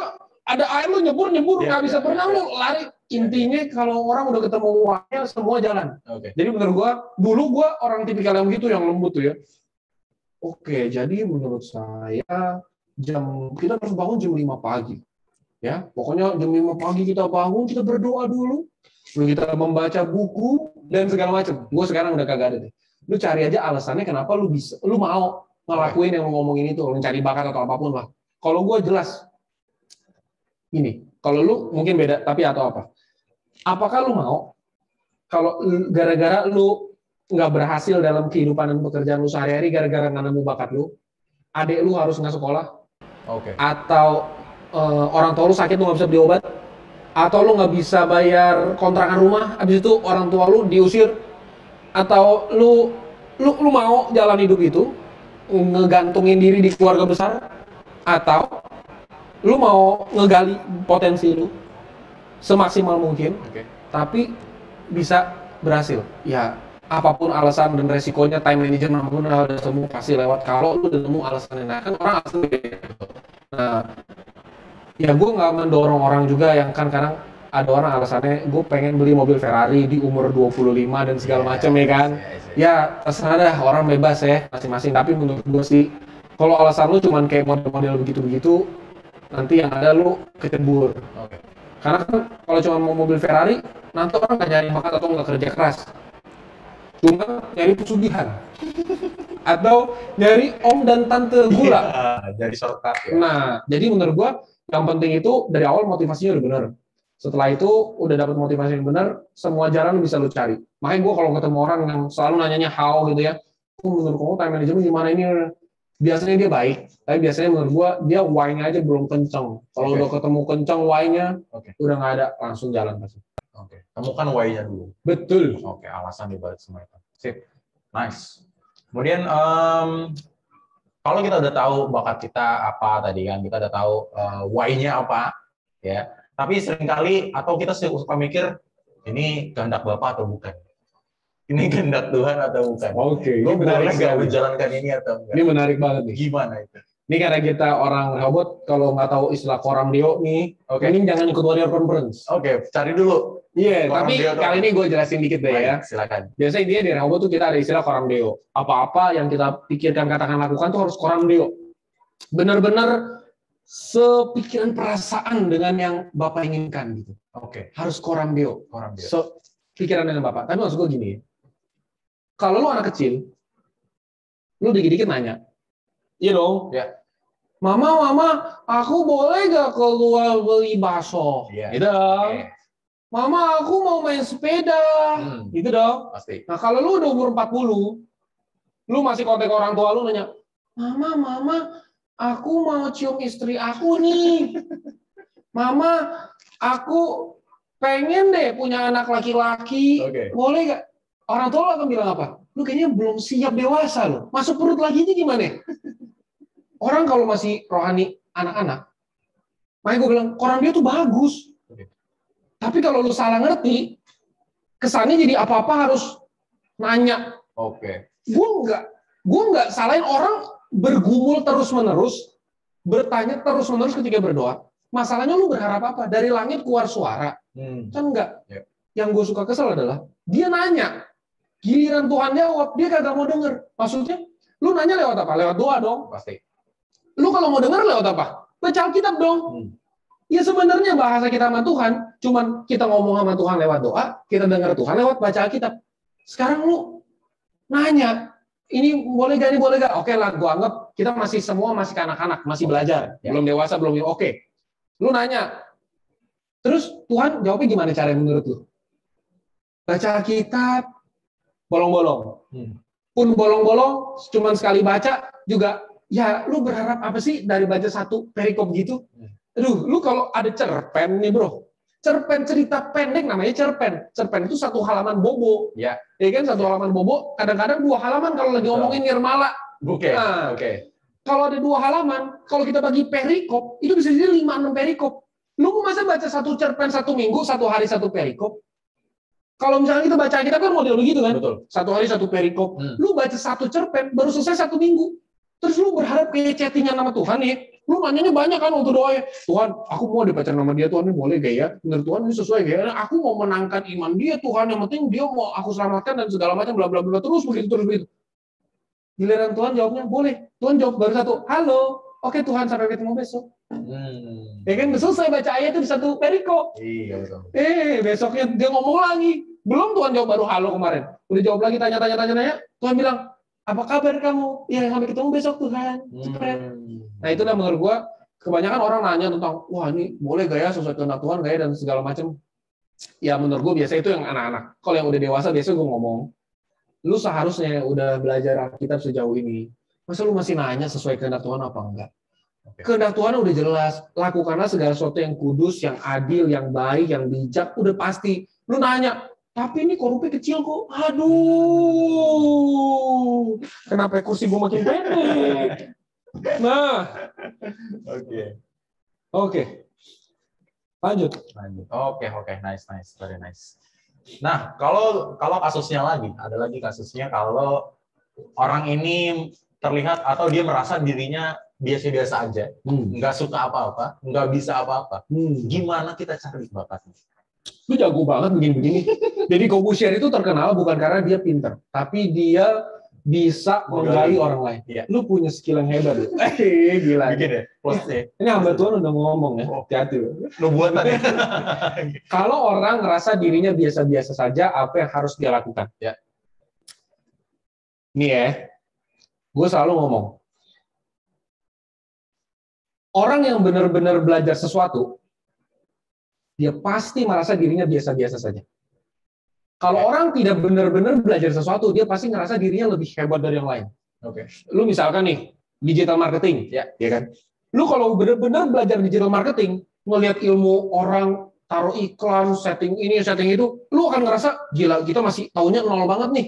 ada air lu nyebur nggak bisa berenang lu lari. Intinya kalau orang udah ketemu why-nya semua jalan. Jadi menurut gua, dulu gua orang tipikal yang gitu, yang lembut tuh ya. Oke, jadi menurut saya kita harus bangun jam 5 pagi. Ya, pokoknya jam 5 pagi kita bangun, kita berdoa dulu. Lalu kita membaca buku dan segala macam. Gua sekarang udah kagak ada deh. Lu cari aja alasannya kenapa lu mau ngelakuin yang lu ngomongin itu, lu cari bakat atau apapun lah. Kalau gue jelas, ini, kalau lu mungkin beda, tapi atau apa? Apakah lu mau, kalau gara-gara lu nggak berhasil dalam kehidupan dan pekerjaan lu sehari-hari, gara-gara nggak nemu bakat lu, adik lu harus nggak sekolah, atau orang tua lu sakit lu nggak bisa beli obat, atau lu nggak bisa bayar kontrakan rumah, habis itu orang tua lu diusir, atau lu mau jalan hidup itu, ngegantungin diri di keluarga besar, atau lu mau ngegali potensi lu semaksimal mungkin, tapi bisa berhasil. Ya, apapun alasan dan resikonya, time management apapun udah semua pasti lewat. Kalau lu udah nemu alasannya, nah kan orang alasan beda. Nah, ya gue nggak mendorong orang juga yang kan kadang ada orang alasannya gue pengen beli mobil Ferrari di umur 25 dan segala macam ya kan. Ya terserah dah, orang bebas ya masing-masing. Tapi menurut gue sih, kalau alasan lu cuman kayak model-model begitu-begitu, nanti yang ada lu kecebur. Karena kan kalau cuma mau mobil Ferrari, nanti orang nggak nyari bakat atau nggak kerja keras, cuma nyari pesugihan atau nyari om dan tante gula. Jadi shortcut ya. Nah, jadi menurut gua yang penting itu dari awal motivasinya udah benar. Setelah itu udah dapat motivasi yang benar, semua jalan bisa lu cari. Makanya gua kalau ketemu orang yang selalu nanyanya how gitu ya, menurut kamu time management gimana ini? Biasanya dia baik, tapi biasanya menurut gua dia why-nya aja belum kenceng. Kalau udah ketemu kenceng why-nya, udah nggak ada, langsung jalan pasti. Temukan why-nya dulu. Betul. Alasan dibalik semua itu. Sip. Nice. Kemudian kalau kita udah tahu bakat kita apa tadi kan, kita udah tahu why-nya apa, ya. Tapi seringkali atau kita suka mikir ini kehendak Bapak atau bukan? Ini kehendak Tuhan atau bukan? Ini menarik nggak menjalankan ini atau enggak? Ini menarik banget nih. Gimana itu? Ini karena kita orang robot, kalau nggak tahu istilah Coram Deo nih, ini jangan ikut Warrior Conference. Cari dulu. Iya, tapi kali ini gue jelasin dikit deh ya. Silakan. Biasanya dia di robot tuh kita ada istilah Coram Deo. Apa-apa yang kita pikirkan, katakan, lakukan tuh harus Coram Deo. Benar-benar sepikiran perasaan dengan yang Bapak inginkan gitu. Harus Coram Deo. Pikiran dengan Bapak. Tapi maksud gue gini, kalau lu anak kecil, lu dikit-dikit nanya, iya dong, Mama, aku boleh gak keluar beli bakso? Gitu dong. Mama, aku mau main sepeda. Gitu dong. Pasti. Nah, kalau lu udah umur 40, lu masih kontak orang tua lu nanya, Mama, aku mau cium istri aku nih. Mama, aku pengen deh punya anak laki-laki. Boleh gak? Orang tua lo akan bilang apa? Lu kayaknya belum siap dewasa lo. Masuk perut lagi ini gimana? Orang kalau masih rohani anak-anak, makanya gue bilang, Coram Deo tuh bagus. Tapi kalau lu salah ngerti, kesannya jadi apa-apa harus nanya. Gue nggak salahin orang bergumul terus-menerus, bertanya terus-menerus ketika berdoa. Masalahnya lu berharap apa? Dari langit keluar suara. Kan enggak. Yang gue suka kesel adalah, dia nanya. Giliran Tuhan jawab, dia kagak mau denger. Maksudnya, lu nanya lewat apa? Lewat doa dong. Pasti. Lu kalau mau denger lewat apa? Baca Alkitab dong. Ya sebenarnya bahasa kita sama Tuhan, cuman kita ngomong sama Tuhan lewat doa, kita denger Tuhan lewat baca Alkitab. Sekarang lu nanya, ini boleh gak, ini boleh gak? Oke lah, gue anggap kita semua masih anak-anak, masih belajar. Belum dewasa, belum. Lu nanya. Terus Tuhan jawabnya gimana caranya menurut lu? Baca Alkitab, bolong-bolong. Pun bolong-bolong, cuman sekali baca juga Ya, lu berharap apa sih dari baca satu perikop gitu? Aduh, lu kalau ada cerpen nih bro, cerpen cerita pendek namanya cerpen. Cerpen itu satu halaman bobo. Ya. Ya kan, satu halaman bobo, kadang-kadang 2 halaman kalau lagi ngomongin Nirmala. Oke. Nah, Oke. kalau ada 2 halaman, kalau kita bagi perikop, itu bisa jadi 5-6 perikop. Lu mau masa baca satu cerpen 1 minggu, 1 hari 1 perikop? Kalau misalnya kita baca Alkitab kan model begitu kan? Betul. 1 hari 1 perikop. Lu baca 1 cerpen, baru selesai 1 minggu. Terus lu berharap kayak chattingan sama Tuhan nih. Lu nanyanya banyak kan waktu doa ya. Tuhan, aku mau dipacar nama dia, Tuhan, ini boleh gak ya? Menurut Tuhan ini sesuai gak ya? Aku mau menangkan iman dia, Tuhan. Yang penting dia mau aku selamatkan dan segala macam, bla bla bla. Terus begitu. Giliran Tuhan jawabnya, boleh. Tuhan jawab baru 1, halo. Oke Tuhan, sampai ketemu besok. Ya kan, selesai baca ayat itu di 1 perikop. Iya, betul. Besoknya dia ngomong lagi. Belum Tuhan jawab baru halo kemarin. Udah jawab lagi, tanya. Tuhan bilang, apa kabar kamu? Ya, sampai ketemu besok Tuhan. Cepet. Nah, itulah menurut gua, kebanyakan orang nanya tentang, wah ini boleh gak ya sesuai kehendak Tuhan gak ya, dan segala macam. Ya menurut gua biasa itu yang anak-anak. Kalau yang udah dewasa, biasa gua ngomong, lu seharusnya udah belajar Alkitab sejauh ini. Masa lu masih nanya sesuai kehendak Tuhan apa enggak? Kehendak Tuhan udah jelas. Lakukanlah segala sesuatu yang kudus, yang adil, yang baik, yang bijak. Udah pasti. Lu nanya, tapi ini korupnya kecil kok. Aduh. Kenapa kursi gue makin pendek? Nah. Oke. Lanjut. Oke. Nice. Very nice. Nah, kalau kasusnya lagi, ada lagi kasusnya kalau orang ini terlihat atau dia merasa dirinya biasa-biasa aja, nggak suka apa-apa, nggak bisa apa-apa. Gimana kita cari bakatnya? Lu jago banget begini-begini. Jadi Corbusier itu terkenal bukan karena dia pinter, tapi dia bisa menggali orang lain. Iya. Lu punya skill yang hebat. Gila. Bikin ya, plusnya. Ini hamba Tuhan udah ngomong ya. Hati-hati lu. Lu buatan ya. Kalau orang ngerasa dirinya biasa-biasa saja, apa yang harus dia lakukan? Ya. Nih ya, gue selalu ngomong. Orang yang benar-benar belajar sesuatu, dia pasti merasa dirinya biasa-biasa saja. Kalau orang tidak benar-benar belajar sesuatu, dia pasti ngerasa dirinya lebih hebat dari yang lain. Oke. Lu misalkan nih, digital marketing, ya kan? Lu kalau benar-benar belajar digital marketing, ngelihat ilmu orang taruh iklan, setting ini, setting itu, lu akan ngerasa gila, kita masih taunya nol banget nih.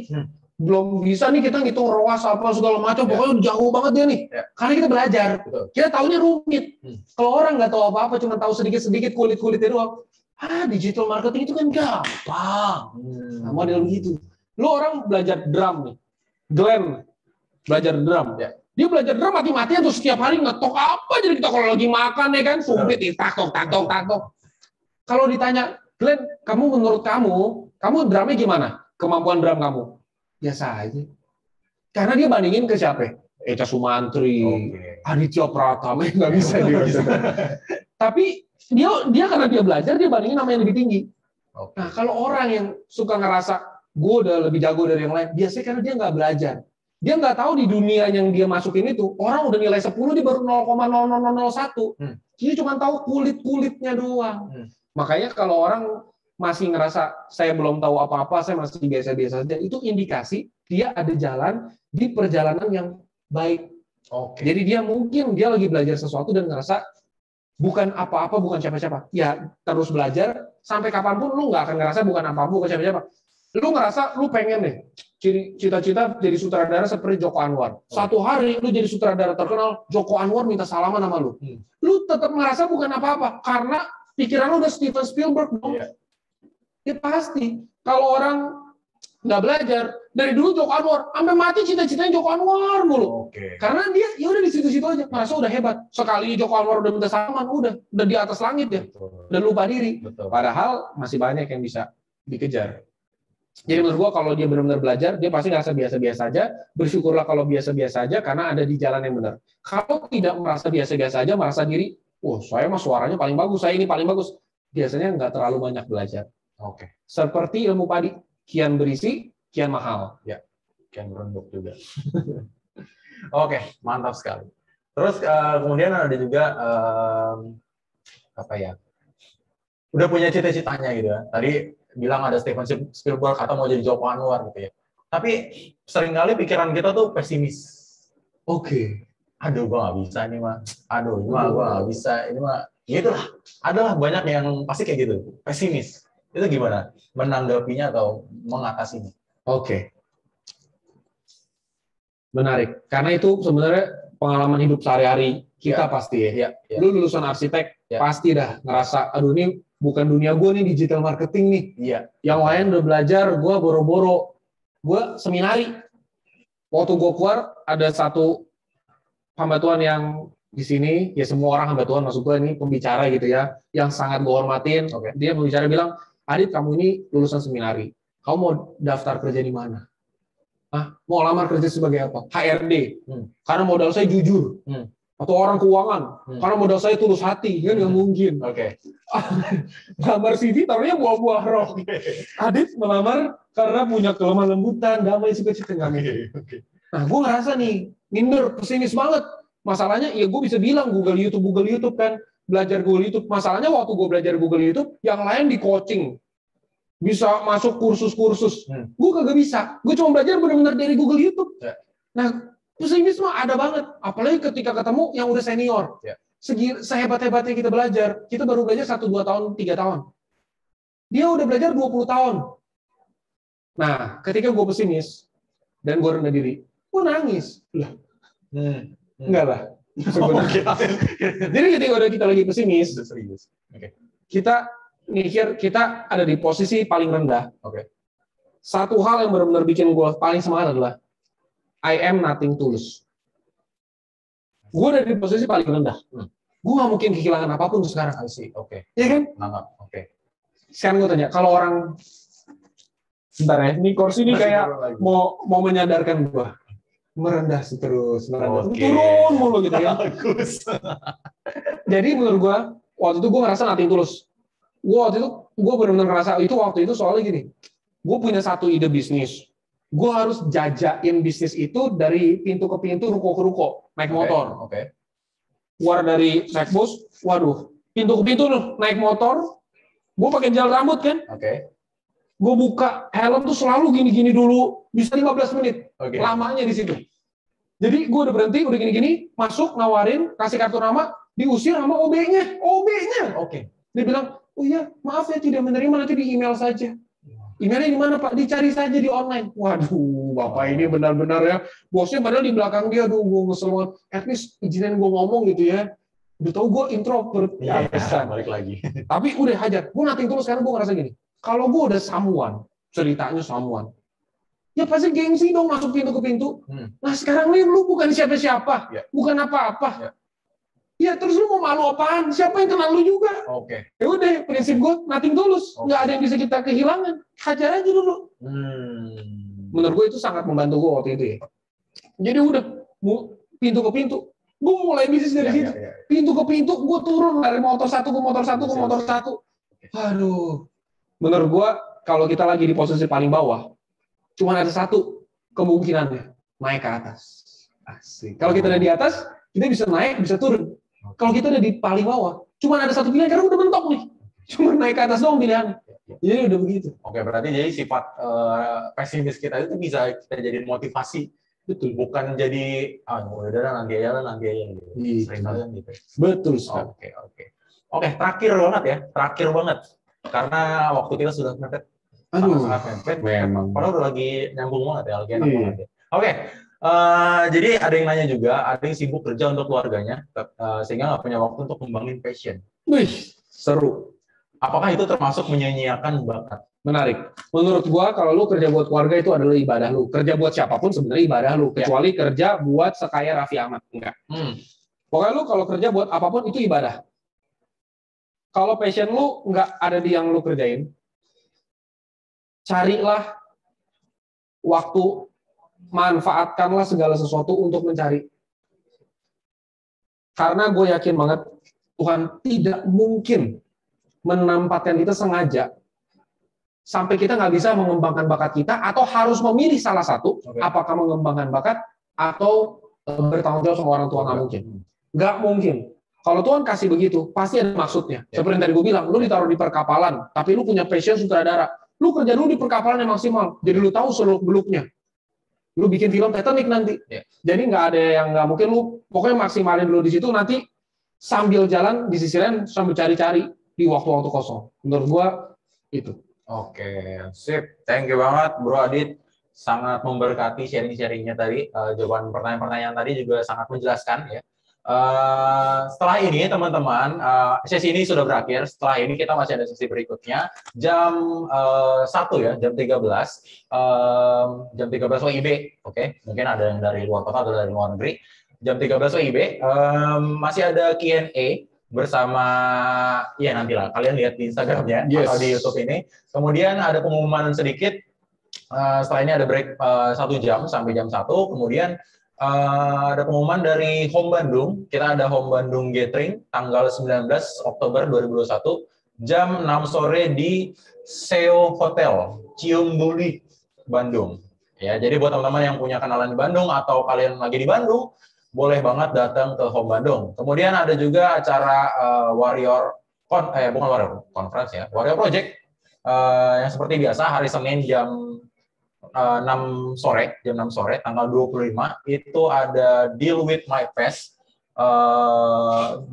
Belum bisa nih kita ngitung ROAS apa segala macam, pokoknya jauh banget dia nih. Karena kita belajar. Kita taunya rumit. Kalau orang nggak tahu apa-apa, cuma tahu sedikit-sedikit kulit-kulitnya doang. Digital marketing itu kan gampang. Nah, model begitu. Lu orang belajar drum nih. Glenn belajar drum. Dia belajar drum mati-matian tuh setiap hari ngetok apa jadi kita kalau lagi makan ya kan sumpit taktok. Kalau ditanya, Glenn, menurut kamu drumnya gimana? Kemampuan drum kamu? Biasa aja. Karena dia bandingin ke siapa? Echa Sumantri, Aditya Pratama, nggak bisa dia. Tapi dia karena dia belajar, dia bandingin sama yang lebih tinggi. Nah, kalau orang yang suka ngerasa gue udah lebih jago dari yang lain, biasanya karena dia nggak belajar. Dia nggak tahu di dunia yang dia masukin itu, orang udah nilai 10, dia baru 0,0001. Dia cuma tahu kulit-kulitnya doang. Makanya kalau orang masih ngerasa saya belum tahu apa-apa, saya masih biasa-biasa saja, itu indikasi dia ada jalan di perjalanan yang baik. Jadi dia mungkin dia lagi belajar sesuatu dan ngerasa bukan apa-apa, bukan siapa-siapa. Ya terus belajar sampai kapanpun lu nggak akan ngerasa bukan apa-apa, bukan siapa-siapa. Lu ngerasa lu pengen deh cita-cita jadi sutradara seperti Joko Anwar. Satu hari lu jadi sutradara terkenal, Joko Anwar minta salaman sama lu. Lu tetap ngerasa bukan apa-apa karena pikiran lu udah Steven Spielberg dong. Ya pasti. Kalau orang nggak belajar dari dulu Joko Anwar sampai mati cita-citanya Joko Anwar mulu. Karena dia ya udah di situ-situ aja merasa udah hebat. Sekali Joko Anwar udah minta salaman udah di atas langit ya. Udah lupa diri. Padahal masih banyak yang bisa dikejar. Jadi menurut gua kalau dia benar-benar belajar, dia pasti ngerasa biasa-biasa aja. Bersyukurlah kalau biasa-biasa aja karena ada di jalan yang benar. Kalau tidak merasa biasa-biasa aja, merasa diri, saya mah suaranya paling bagus, saya ini paling bagus. Biasanya nggak terlalu banyak belajar. Seperti ilmu padi, kian berisi, kian mahal. Ya, kian berenduk juga. Mantap sekali. Terus kemudian ada juga udah punya cita-citanya gitu ya. Tadi bilang ada Steven Spielberg atau mau jadi Joko Anwar gitu ya. Tapi seringkali pikiran kita tuh pesimis. aduh gue nggak bisa ini mah, aduh ini mah gue nggak bisa ini mah, gitulah. Adalah banyak yang pasti kayak gitu, pesimis. Itu gimana menanggapinya atau mengatasinya? Oke. Menarik. Karena itu sebenarnya pengalaman hidup sehari-hari kita pasti ya. Lu lulusan arsitek pasti dah ngerasa, aduh ini bukan dunia gue nih, digital marketing nih. Yang lain udah belajar, gue boro-boro. Gue seminari. Waktu gue keluar ada satu hamba Tuhan yang di sini, ya semua orang hamba Tuhan maksud gue ini pembicara gitu ya, yang sangat gue hormatin. Dia pembicara bilang, Adit kamu ini lulusan seminari, kamu mau daftar kerja di mana? Mau lamar kerja sebagai apa? HRD, karena modal saya jujur. Atau orang keuangan, karena modal saya tulus hati, kan nggak mungkin. Lamar CV taruhnya buah-buah roh. Adit melamar karena punya kelemah lembutan, damai, sukacita, nggak mungkin. Nah, gue ngerasa nih, minder, pesimis banget. Masalahnya, ya gue bisa bilang Google YouTube kan, belajar Google YouTube. Masalahnya waktu gue belajar Google YouTube, yang lain di coaching, bisa masuk kursus-kursus. Gue kagak bisa. Gue cuma belajar benar-benar dari Google YouTube. Nah, pesimis mah ada banget. Apalagi ketika ketemu yang udah senior. Sehebat-hebatnya kita belajar, kita baru belajar 1, 2 tahun, 3 tahun. Dia udah belajar 20 tahun. Nah, ketika gue pesimis, dan gue rendah diri, gue nangis. Enggak lah. Jadi ketika udah kita lagi pesimis, kita mikir kita ada di posisi paling rendah. Satu hal yang benar-benar bikin gue paling semangat adalah I am nothing tulus. Gue ada di posisi paling rendah. Gue nggak mungkin kehilangan apapun sekarang. Iya kan? Sekarang gue tanya, kalau orang, bentar ya, ini kursi ini kayak mau menyadarkan gue. Merendah terus, turun mulu gitu ya. Jadi menurut gue, waktu itu gue ngerasa nothing tulus. Gue benar-benar ngerasa itu waktu itu soalnya gini, gue punya satu ide bisnis. Gue harus jajain bisnis itu dari pintu ke pintu, ruko ke ruko, naik motor. Keluar dari Sekbus, waduh, pintu ke pintu naik motor, gue pakai gel rambut kan. Gue buka helm tuh selalu gini-gini dulu, bisa 15 menit, lamanya di situ. Jadi gue udah berhenti, udah gini-gini, masuk, nawarin, kasih kartu nama, diusir sama OB-nya. Dia bilang, oh iya, maaf ya tidak menerima, nanti di email saja. Emailnya di mana Pak? Dicari saja di online. Waduh, Bapak ini benar-benar ya. Bosnya padahal di belakang dia, aduh gue ngesel banget. At least izinin gue ngomong gitu ya. Udah tau gue introvert. Balik lagi. Tapi udah hajar. Gue nothing tulus, sekarang gue ngerasa gini. Kalau gue udah someone, ceritanya someone, ya pasti gengsi dong masuk pintu ke pintu. Nah sekarang nih lu bukan siapa-siapa, bukan apa-apa. Ya terus lu mau malu apaan? Siapa yang kenal lu juga? Ya udah, prinsip gue nothing tulus, nggak ada yang bisa kita kehilangan. Hajar aja dulu. Menurut gue itu sangat membantu gue waktu itu ya. Jadi udah pintu ke pintu, gue mulai bisnis dari situ. Pintu ke pintu, gue turun dari motor satu ke motor satu ke motor satu. Aduh. Menurut gue, kalau kita lagi di posisi paling bawah, cuma ada satu kemungkinannya, naik ke atas. Asik. Kalau kita ada di atas, kita bisa naik, bisa turun. Kalau kita ada di paling bawah, cuma ada satu pilihan, karena udah mentok nih. Cuma naik ke atas doang pilihannya. Jadi udah begitu. Berarti jadi sifat pesimis kita itu bisa kita jadi motivasi. Betul. Bukan jadi, udah nanti aja. Sering kalian gitu. Betul sekali. Oke, terakhir banget. Karena waktu kita sudah mepet. Sangat mepet. Memang. Padahal udah lagi nyambung banget ya, lagi enak banget ya. Jadi ada yang nanya juga, ada yang sibuk kerja untuk keluarganya, sehingga nggak punya waktu untuk membangun passion. Seru. Apakah itu termasuk menyia-nyiakan bakat? Menarik. Menurut gua, kalau lu kerja buat keluarga itu adalah ibadah lu. Kerja buat siapapun sebenarnya ibadah lu. Kecuali kerja buat sekaya Raffi Ahmad. Enggak. Pokoknya lu kalau kerja buat apapun itu ibadah. Kalau passion lu nggak ada di yang lu kerjain, carilah waktu, manfaatkanlah segala sesuatu untuk mencari. Karena gue yakin banget, Tuhan tidak mungkin menempatkan kita sengaja sampai kita nggak bisa mengembangkan bakat kita, atau harus memilih salah satu, apakah mengembangkan bakat atau bertanggung jawab sama orang tua. Nggak mungkin. Nggak mungkin. Kalau Tuhan kasih begitu, pasti ada maksudnya. Seperti yang tadi gue bilang, lu ditaruh di perkapalan, tapi lu punya passion sutradara. Lu kerja dulu di perkapalan yang maksimal, jadi lu tahu seluk-beluknya. lu bikin film Titanic nanti. Yeah. Jadi nggak ada yang nggak mungkin lu pokoknya maksimalin dulu di situ, nanti sambil jalan di sisi lain sambil cari-cari di waktu-waktu kosong. Menurut gua itu. Oke, sip. Thank you banget Bro Adit. Sangat memberkati sharing-sharingnya tadi. Jawaban pertanyaan-pertanyaan tadi juga sangat menjelaskan ya. Setelah ini teman-teman, sesi ini sudah berakhir. Setelah ini kita masih ada sesi berikutnya jam 1 ya, jam 13. Jam 13 WIB. Oke, mungkin ada yang dari luar kota atau dari luar negeri. Jam 13 WIB masih ada Q&A bersama, ya nantilah kalian lihat di Instagramnya atau di YouTube ini. Kemudian ada pengumuman sedikit. Setelah ini ada break 1 jam sampai jam 1. Kemudian ada pengumuman dari Home Bandung. Kita ada Home Bandung Gathering tanggal 19 Oktober 2021 jam 6 sore di Seo Hotel Ciumbuli Bandung. Ya, jadi buat teman-teman yang punya kenalan di Bandung atau kalian lagi di Bandung, boleh banget datang ke Home Bandung. Kemudian ada juga acara bukan Warrior Conference ya, Warrior Project yang seperti biasa hari Senin jam 6 sore, tanggal 25 itu ada Deal with My Pest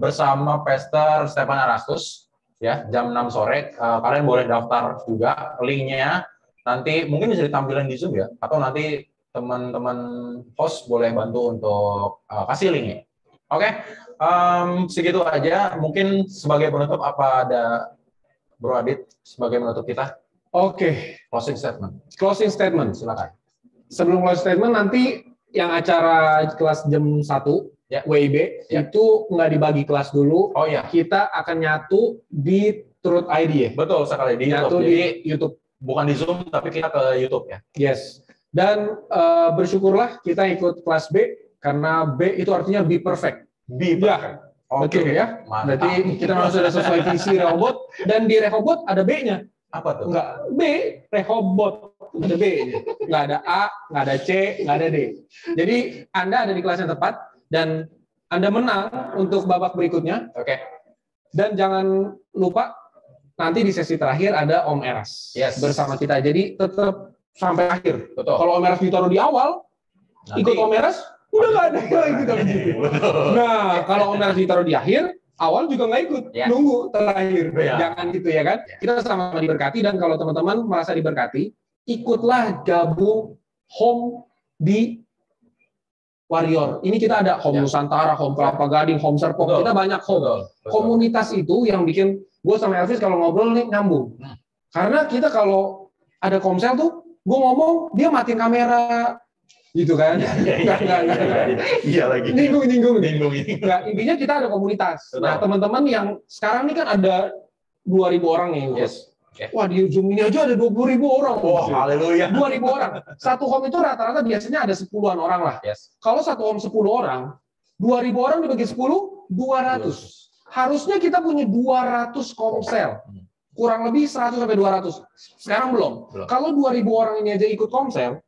bersama Pastor Stefan Erastus ya, jam 6 sore. Kalian boleh daftar juga, linknya nanti mungkin bisa ditampilkan di Zoom ya, atau nanti teman-teman host boleh bantu untuk kasih linknya. Oke, segitu aja. Mungkin sebagai penutup, apa ada Bro Adit sebagai penutup kita? Oke. Closing statement. Closing statement. Silakan. Sebelum closing statement, nanti yang acara kelas jam 1 ya. WIB ya. itu nggak dibagi kelas dulu. Oh ya. Kita akan nyatu di Truth ID ya. Betul sekali, di nyatu YouTube. Di jadi, YouTube. Bukan di Zoom, tapi kita ke YouTube ya. Yes. Dan bersyukurlah kita ikut kelas B, karena B itu artinya be perfect. Be perfect. Betul ya. Mantap. Berarti kita memang sudah sesuai visi Rehoboth, dan di Rehoboth ada B-nya. Apa tuh? Enggak B, Rehoboth. Ada B. Enggak ada A, enggak ada C, enggak ada D. Jadi Anda ada di kelas yang tepat, dan Anda menang untuk babak berikutnya. Oke. Dan jangan lupa, nanti di sesi terakhir ada Om Eras bersama kita. Jadi tetap sampai akhir. Betul. Kalau Om Eras ditaruh di awal, nanti ikut Om Eras, udah nggak ada lagi kita begitu. Nah, kalau Om Eras ditaruh di akhir, awal juga nggak ikut, nunggu terakhir. Jangan gitu ya kan. Kita sama-sama diberkati, dan kalau teman-teman merasa diberkati, ikutlah gabung Home di Warrior. Ini kita ada Home Nusantara, Home Kelapa Gading, Home Serpong. Kita banyak home. Komunitas itu yang bikin gue sama Elvis kalau ngobrol nih nyambung. Karena kita kalau ada komsel tuh, gue ngomong, dia matiin kamera, gitu kan? Iya lagi. Nyinggung. Nah, intinya kita ada komunitas. Betul. Nah, teman-teman yang sekarang ini kan ada 2.000 orang nih. Wah, di Zoom ini aja ada 20.000 orang. Wah, haleluya. 2.000 orang. Satu home itu rata-rata biasanya ada 10-an orang lah. Kalau satu home 10 orang, 2.000 orang dibagi 10, 200. Harusnya kita punya 200 komsel. Kurang lebih 100 sampai 200. Sekarang belum. Kalau 2.000 orang ini aja ikut komsel,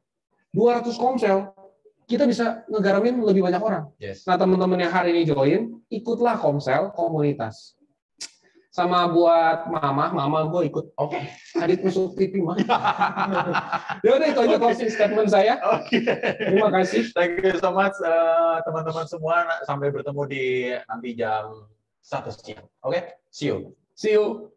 200 komsel, kita bisa ngegaramin lebih banyak orang. Nah, teman-teman yang hari ini join, ikutlah komsel komunitas. Sama buat mama gue ikut. Oke. Adit masuk TV mah. Ya udah, itu aja closing statement saya. Terima kasih. Thank you so much teman-teman semua. Sampai bertemu di nanti jam 1 siang. Oke, see you. See you.